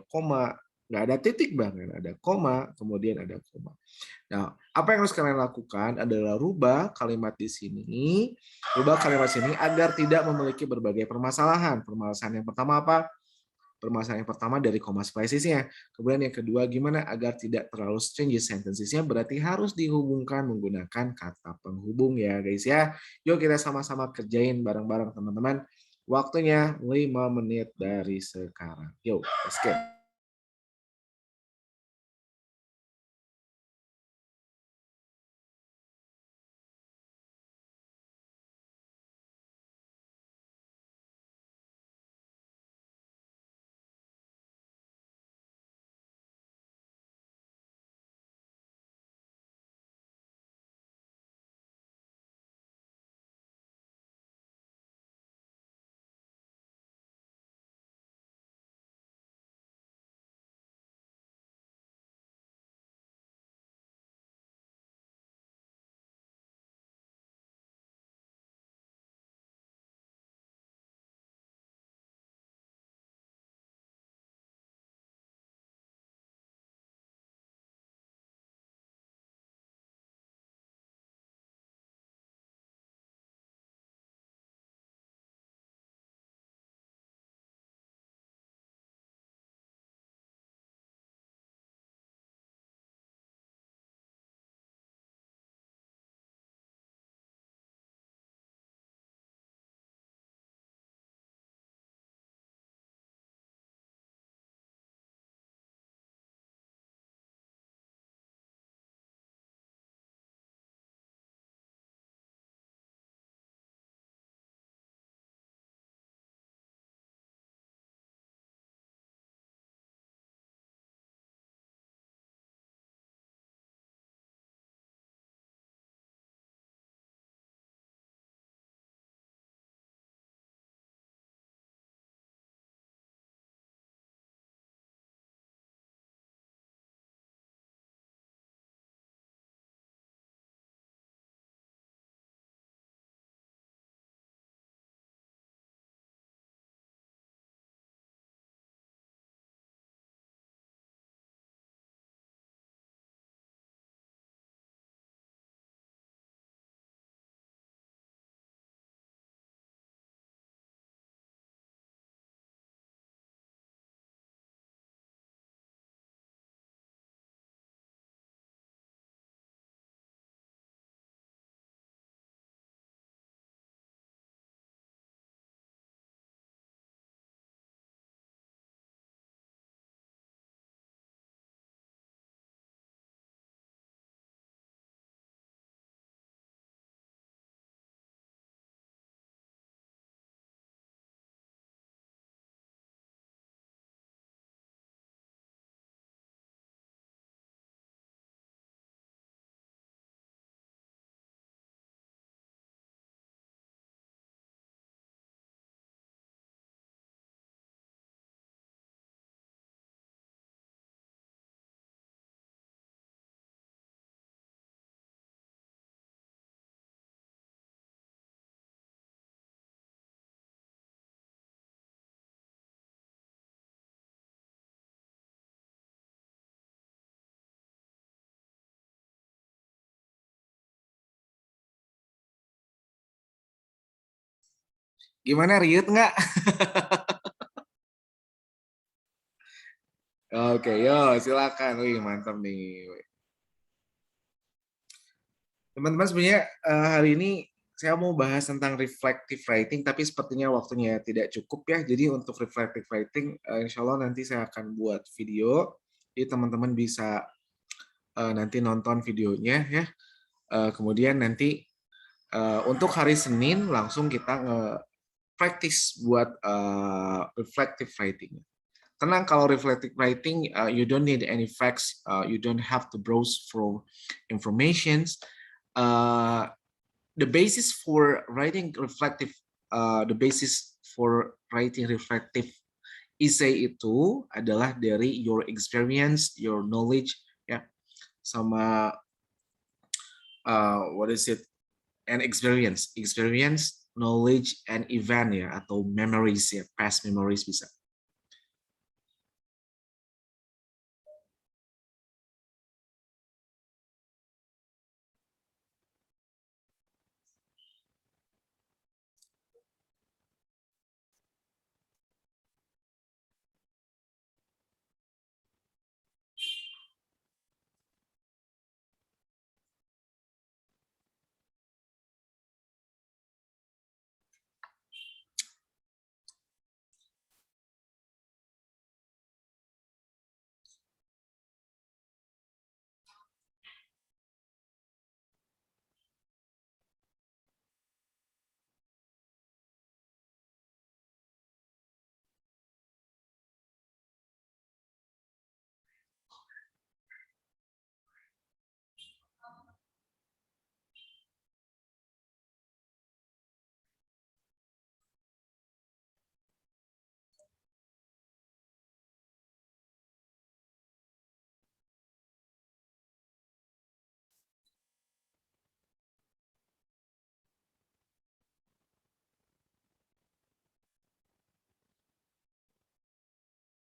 koma, nggak ada titik bahkan, ada koma, kemudian ada koma. Nah, apa yang harus kalian lakukan adalah rubah kalimat di sini, agar tidak memiliki berbagai permasalahan. Permasalahan yang pertama apa? Permasalahan yang pertama dari koma splicesnya. Kemudian yang kedua, gimana agar tidak terlalu stringent sentencesnya, berarti harus dihubungkan menggunakan kata penghubung ya guys ya. Yuk kita sama-sama kerjain bareng-bareng teman-teman. Waktunya 5 menit dari sekarang. Yuk, let's go. Gimana, riut nggak? Oke, yo silakan. Wih, mantap nih. Teman-teman, sebenarnya hari ini saya mau bahas tentang reflective writing, tapi sepertinya waktunya tidak cukup ya. Jadi untuk reflective writing, insya Allah nanti saya akan buat video. Jadi teman-teman bisa nanti nonton videonya ya. Kemudian nanti untuk hari Senin langsung kita practice buat reflective writing. Tenang, kalau reflective writing, you don't need any facts, you don't have to browse for informations. The basis for writing reflective, the basis for writing reflective essay itu adalah dari your experience, your knowledge, ya, sama what is it? And experience, knowledge, and event ya, atau memories ya, past memories bisa.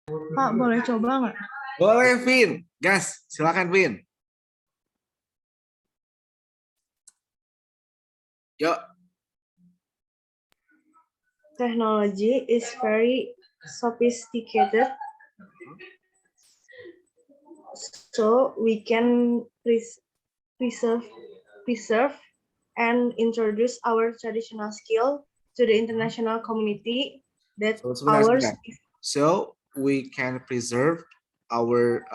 Pak, boleh coba nggak? Boleh, Vin. Gas, silakan, Vin. Yuk. Technology is very sophisticated, so we can preserve and introduce our traditional skill to the international community that ours Sebentar. So we can preserve our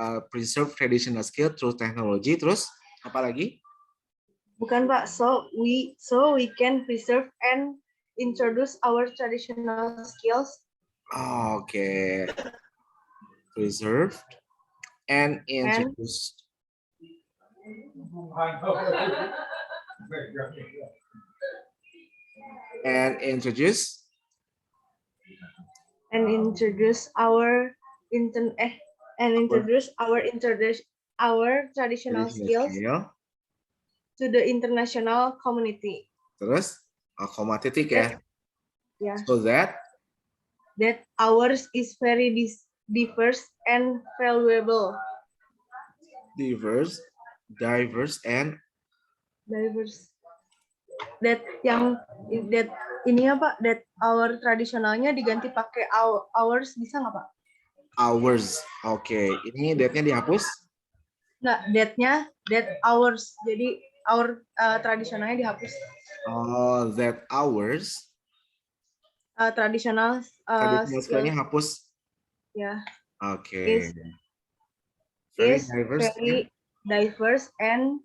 traditional skill through technology. Terus apa lagi? Bukan, Pak. So we can preserve and introduce our traditional skills. Okay. Preserved and introduce. And introduce. And introduce our traditional skills to the international community. Terus, koma titik ya. Yeah. So that ours is very diverse and valuable. Diverse and Diverse. That ini apa? That our tradisionalnya diganti pakai ours, bisa nggak, Pak? Ours. Oke. Ini that-nya dihapus? Nggak, that ours. Jadi our tradisionalnya dihapus. Oh, that ours. Tradisional skillnya hapus. Ya. Oke. Very diverse and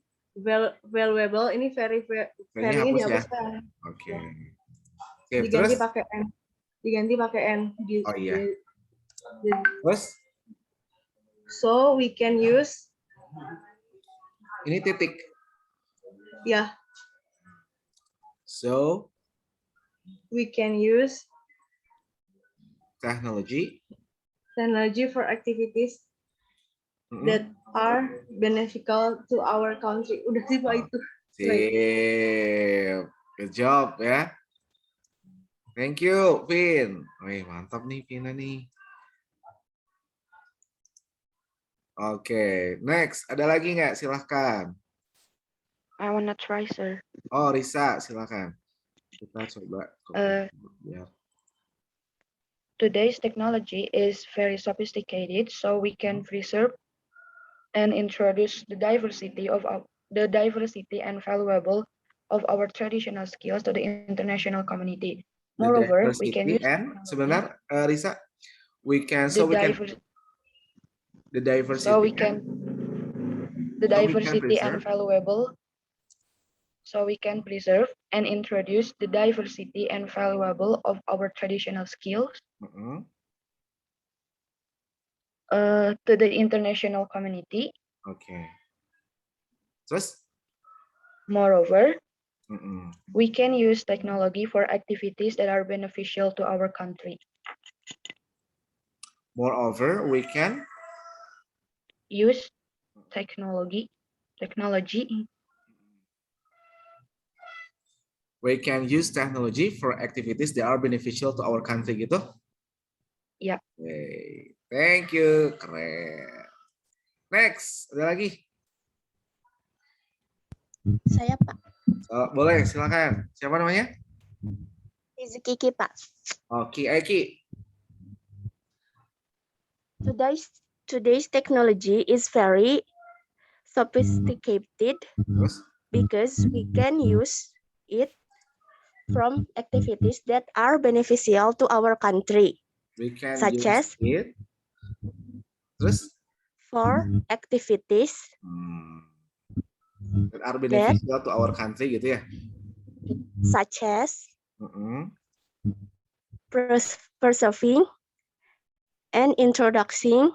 valuable. Ini very dihapus ya. Oke. Diganti pakai N. Oh iya. Terus? So we can use. Ini titik. Ya. So we can use technology for activities that are beneficial to our country. Udah sih, Pak, itu. Sip. Good job ya. Thank you, Vin. Wih, mantap nih Vina nih. Oke, next. Ada lagi nggak? Silahkan. I wanna try, sir. Oh, Risa, silakan. Kita coba ya. Today's technology is very sophisticated, so we can preserve and introduce the diversity and valuable of our traditional skills to the international community. The Moreover, we can diversity use and sebentar, Risa, we can the the diversity. so we can the So we can diversity and preserve. valuable. So we can preserve and introduce the diversity and valuable of our traditional skills to the international community. Okay. Terus? Moreover, we can use technology for activities that are beneficial to our country. Moreover, we can use technology. We can use technology for activities that are beneficial to our country gitu? Ya. Okay. Thank you. Keren. Next, ada lagi? Saya, Pak. Boleh, silakan. Siapa namanya? Kiki, Pak. Oke, Aiki. Today's technology is very sophisticated because we can use it from activities that are beneficial to our country, We can such use as it. Terus? For activities that are beneficial to our country gitu ya? Such as preserving and introducing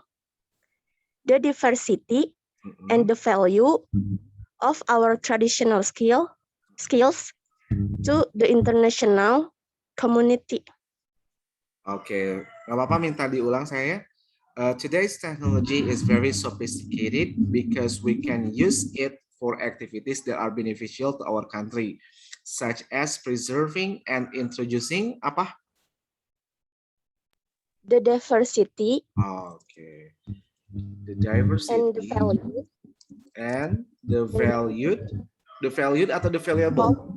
the diversity and the value of our traditional skills to the international community. Oke, nggak apa-apa minta diulang saya. Today's technology is very sophisticated because we can use it for activities that are beneficial to our country, such as preserving and introducing apa? The diversity. Okay. The diversity and the value. And the valued. The valued atau the valuable?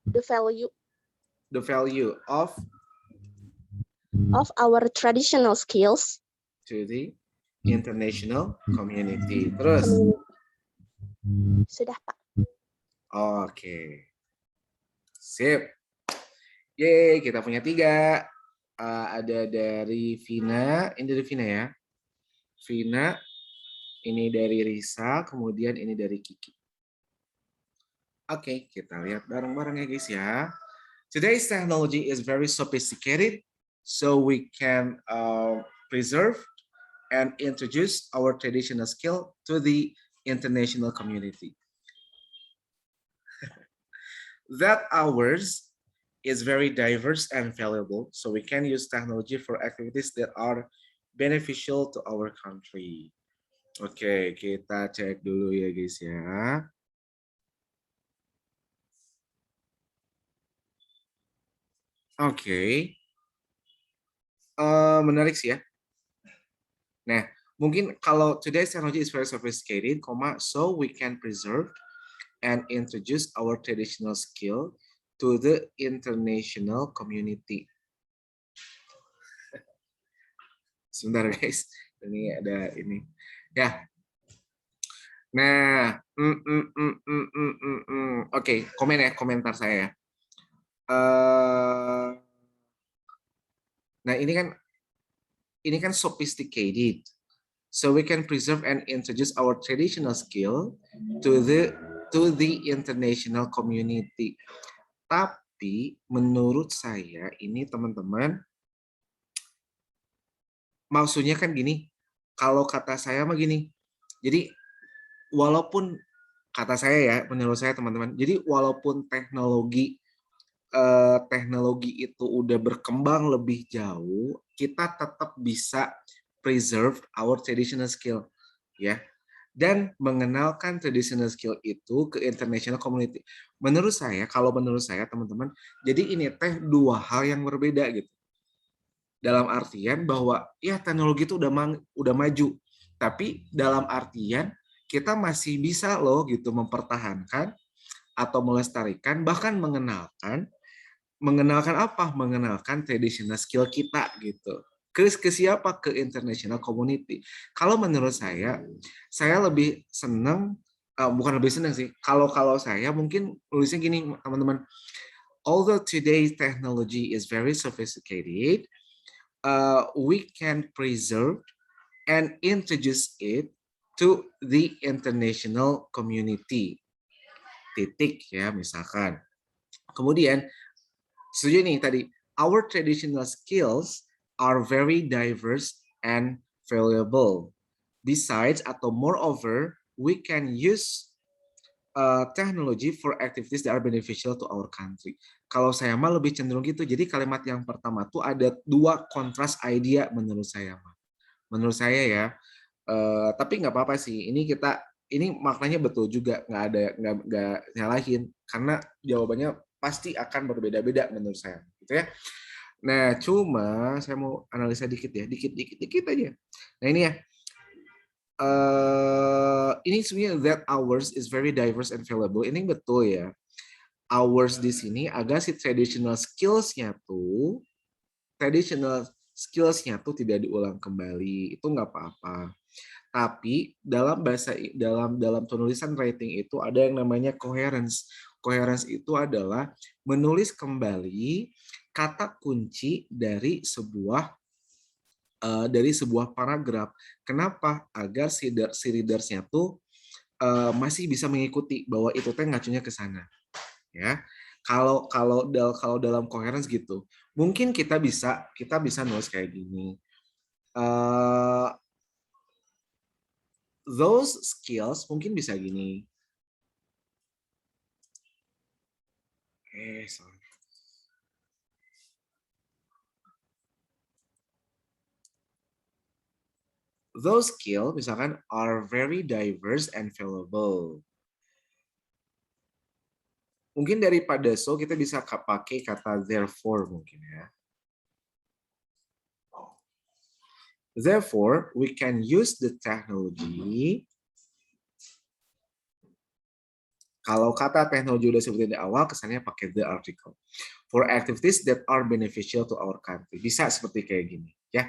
The value. The value of our traditional skills to the international community. Terus? Sudah, Pak. Oke. Sip. Yeay, kita punya 3. Ada dari Vina. Ini dari Vina ya. Vina. Ini dari Risa. Kemudian ini dari Kiki. Oke, kita lihat bareng-bareng ya guys ya. Today's technology is very sophisticated, so we can preserve and introduce our traditional skill to the international community. That ours is very diverse and valuable, so we can use technology for activities that are beneficial to our country. Oke, kita cek dulu ya guys ya. Oke. Menarik sih ya. Nah, mungkin kalau today's technology is very sophisticated, so we can preserve and introduce our traditional skill to the international community. Sebentar guys, ini ada ini. Ya. Nah, oke, komentar saya ya. Nah, ini kan sophisticated. So we can preserve and introduce our traditional skill to the international community. Tapi menurut saya ini teman-teman, maksudnya kan gini, kalau kata saya mah gini. Jadi walaupun kata saya ya, menurut saya teman-teman, jadi walaupun teknologi itu udah berkembang lebih jauh, kita tetap bisa preserve our traditional skill, ya, dan mengenalkan traditional skill itu ke international community. Menurut saya teman-teman, jadi ini dua hal yang berbeda gitu. Dalam artian bahwa ya teknologi itu udah maju, tapi dalam artian kita masih bisa loh gitu mempertahankan atau melestarikan, bahkan mengenalkan apa? Mengenalkan traditional skill kita gitu. Ke siapa? Ke international community. Kalau menurut saya lebih senang, bukan lebih senang sih. Kalau saya mungkin tulisnya gini teman-teman. Although today's technology is very sophisticated, we can preserve and introduce it to the international community. Titik ya misalkan. Kemudian setuju nih tadi, our traditional skills are very diverse and valuable. Besides atau moreover, we can use technology for activities that are beneficial to our country. Kalau saya mah lebih cenderung gitu. Jadi kalimat yang pertama tuh ada dua kontras idea menurut saya mah. Menurut saya ya. Tapi nggak apa-apa sih. Ini maknanya betul juga, nggak nyalahin karena jawabannya pasti akan berbeda-beda menurut saya, gitu ya. Nah, cuma saya mau analisa dikit ya, dikit aja. Nah ini ya, ini sebenarnya that ours is very diverse and valuable. Ini betul ya. Ours di sini agak si traditional skills-nya tuh tidak diulang kembali. Itu nggak apa-apa. Tapi dalam penulisan writing itu ada yang namanya coherence. Coherence itu adalah menulis kembali kata kunci dari sebuah paragraf. Kenapa? Agar si readers-nya tuh masih bisa mengikuti bahwa itu teh ngacunya ke sana. Ya. Kalau dalam coherence gitu, mungkin kita bisa nulis kayak gini. Those skills mungkin bisa gini. Sorry. Those skills misalkan are very diverse and valuable. Mungkin daripada so kita bisa pakai kata therefore mungkin ya. Therefore, we can use the technology. Kalau kata teknologi udah sebutin di awal, kesannya pakai the article. For activities that are beneficial to our country. Bisa seperti kayak gini, ya.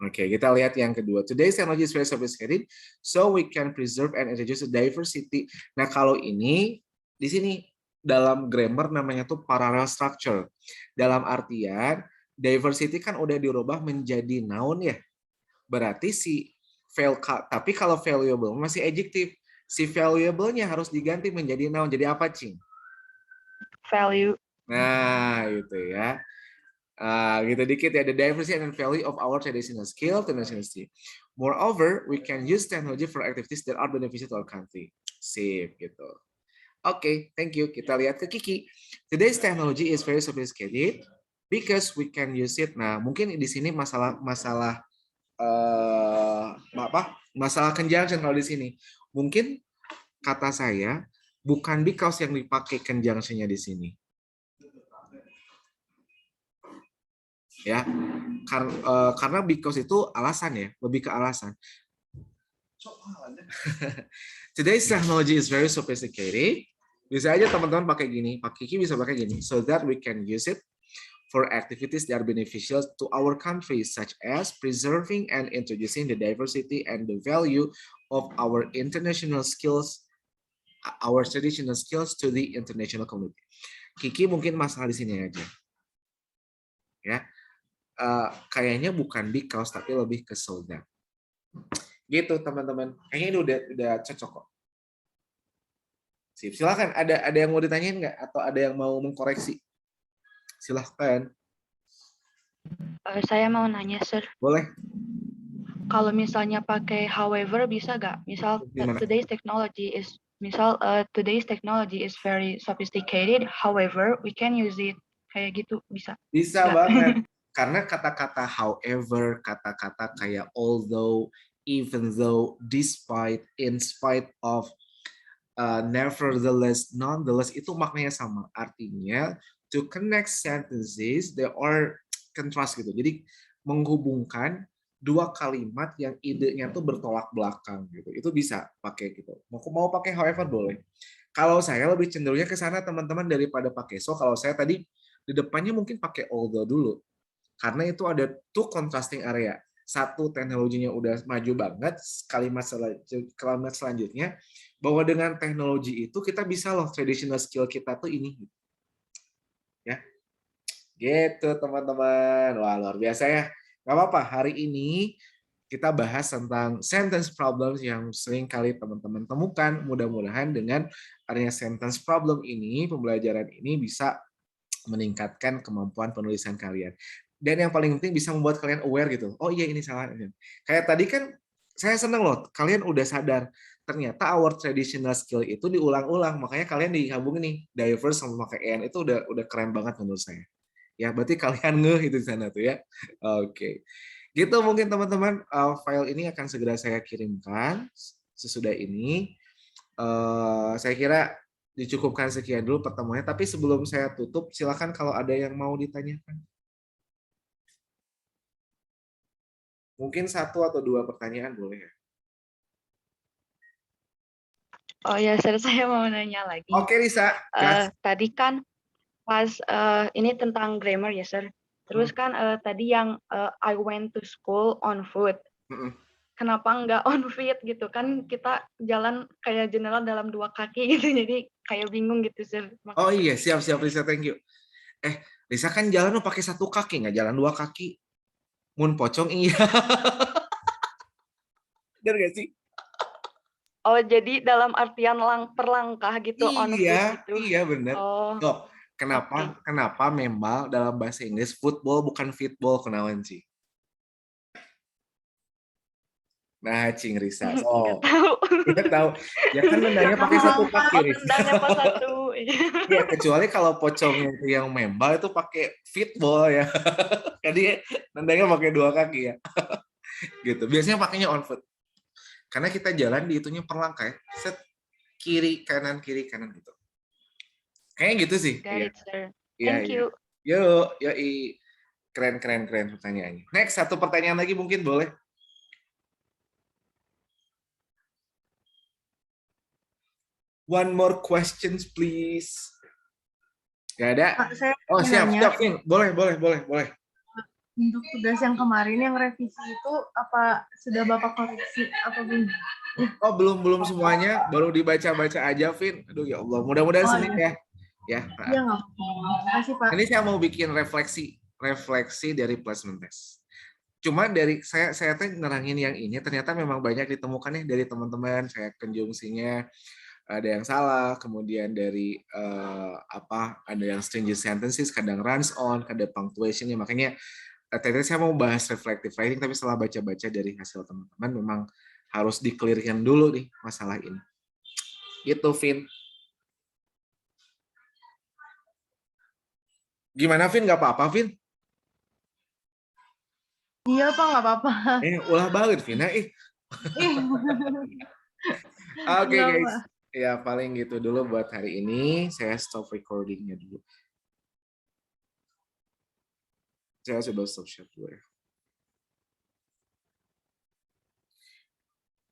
Oke, kita lihat yang kedua. Today's technology is very sophisticated, so we can preserve and introduce the diversity. Nah, kalau ini di sini dalam grammar namanya tuh parallel structure. Dalam artian diversity kan udah dirubah menjadi noun ya. Berarti tapi kalau valuable masih adjective. Si valuable-nya harus diganti menjadi noun. Jadi apa, Cing? Value. Nah, itu ya. Gitu dikit ya, the diversity and value of our traditional skill to nationality. Moreover, we can use technology for activities that are beneficial to our country. Sip, gitu. Oke, thank you. Kita lihat ke Kiki. Today's technology is very sophisticated because we can use it. Nah, mungkin di sini masalah conjunction kalau di sini. Mungkin kata saya bukan because yang dipakai conjunction-nya di sini. Ya. Karena because itu alasan ya, lebih ke alasan. Today's technology is very sophisticated. Bisa aja teman-teman pakai gini, Pak Kiki bisa pakai gini, so that we can use it for activities that are beneficial to our country, such as preserving and introducing the diversity and the value of our international skills, our traditional skills to the international community. Kiki mungkin masalah di sini aja. Ya, kayaknya bukan because tapi lebih ke so that. Gitu teman-teman. Kayaknya ini udah cocok kok. Sip. Silakan, ada yang mau ditanyain nggak atau ada yang mau mengkoreksi? Silahkan. Saya mau nanya, Sir. Boleh. Kalau misalnya pakai however bisa nggak? Misal today's technology is very sophisticated. However, we can use it. Kayak gitu bisa. Bisa banget. Karena kata-kata however, kata-kata kayak although, even though, despite, in spite of, nevertheless, nonetheless, itu maknanya sama. Artinya to connect sentences, they are contrast gitu. Jadi menghubungkan dua kalimat yang idenya tuh bertolak belakang gitu. Itu bisa pakai gitu. Mau pakai however boleh. Kalau saya lebih cenderungnya ke sana teman-teman daripada pakai so. Kalau saya tadi di depannya mungkin pakai although dulu. Karena itu ada two contrasting area. Satu, teknologinya udah maju banget, kalimat selanjutnya bahwa dengan teknologi itu kita bisa loh traditional skill kita tuh ini. Ya. Gitu teman-teman. Wah, luar biasa ya. Gak apa-apa, hari ini kita bahas tentang sentence problems yang sering kali teman-teman temukan. Mudah-mudahan dengan adanya sentence problem ini, pembelajaran ini bisa meningkatkan kemampuan penulisan kalian. Dan yang paling penting bisa membuat kalian aware gitu. Oh iya ini salah. Kayak tadi kan saya seneng loh, kalian udah sadar. Ternyata our traditional skill itu diulang-ulang. Makanya kalian digabungin nih, diverse sama pakai and. Itu udah keren banget menurut saya. Ya, berarti kalian ngeh itu di sana tuh ya. Oke. Gitu mungkin teman-teman, file ini akan segera saya kirimkan sesudah ini. Saya kira dicukupkan sekian dulu pertemuannya, tapi sebelum saya tutup, silakan kalau ada yang mau ditanyakan. Mungkin 1 atau 2 pertanyaan boleh ya? Oh ya, Sir, saya mau nanya lagi. Oke, Risa. Tadi kan pas ini tentang grammar ya, Sir. Terus kan tadi yang I went to school on foot. Kenapa nggak on feet gitu kan, kita jalan kayak general dalam 2 kaki gitu, jadi kayak bingung gitu, Sir. Oh iya, siap Risa, thank you. Risa kan jalan pakai 1 kaki, nggak jalan 2 kaki. Mun pocong iya. Bener nggak sih? Oh, jadi dalam artian per langkah gitu, on foot gitu. Iya bener. Oh. Kenapa memang dalam bahasa Inggris football bukan fitball, kenalan sih? Nah, Cing Risa. Nggak tahu. Ya kan nendangnya pakai 1 kaki, Risa. Nendangnya pas 1. Ya, kecuali kalau pocongnya itu yang membal itu pakai fitball ya. Jadi nendangnya pakai 2 kaki ya. Gitu. Biasanya pakainya on foot. Karena kita jalan dihitungnya per langkah ya. Set kiri kanan gitu. Kayaknya gitu sih. Got it, sir. Iya. Thank you. Yuk, keren pertanyaannya. Next, 1 pertanyaan lagi mungkin boleh. One more questions, please. Gak ada? Oh, siap, Vin. Boleh. Untuk tugas yang kemarin yang revisi itu apa sudah Bapak koreksi atau belum? Oh, belum semuanya, baru dibaca-baca aja, Vin. Aduh ya Allah, mudah-mudahan Senin ya. Ya. Iya, nggak apa-apa. Makasih, Pak. Ini saya mau bikin refleksi dari placement test. Cuma dari saya nerangin yang ini ternyata memang banyak ditemukan dari teman-teman. Saya konjungsinya ada yang salah, kemudian dari ada yang stringent sentences, kadang runs on, kadang punctuation-nya. Makanya tadi saya mau bahas reflective writing, tapi setelah baca-baca dari hasil teman-teman memang harus di-clear-kan dulu nih masalah ini. Gitu, Vin. Gimana, Vin? Nggak apa-apa, Vin? Iya, Pak, nggak apa-apa. Ulah banget, Vin. Oke, guys. Ya, paling gitu dulu buat hari ini. Saya stop recording-nya dulu. Saya coba stop share dulu ya.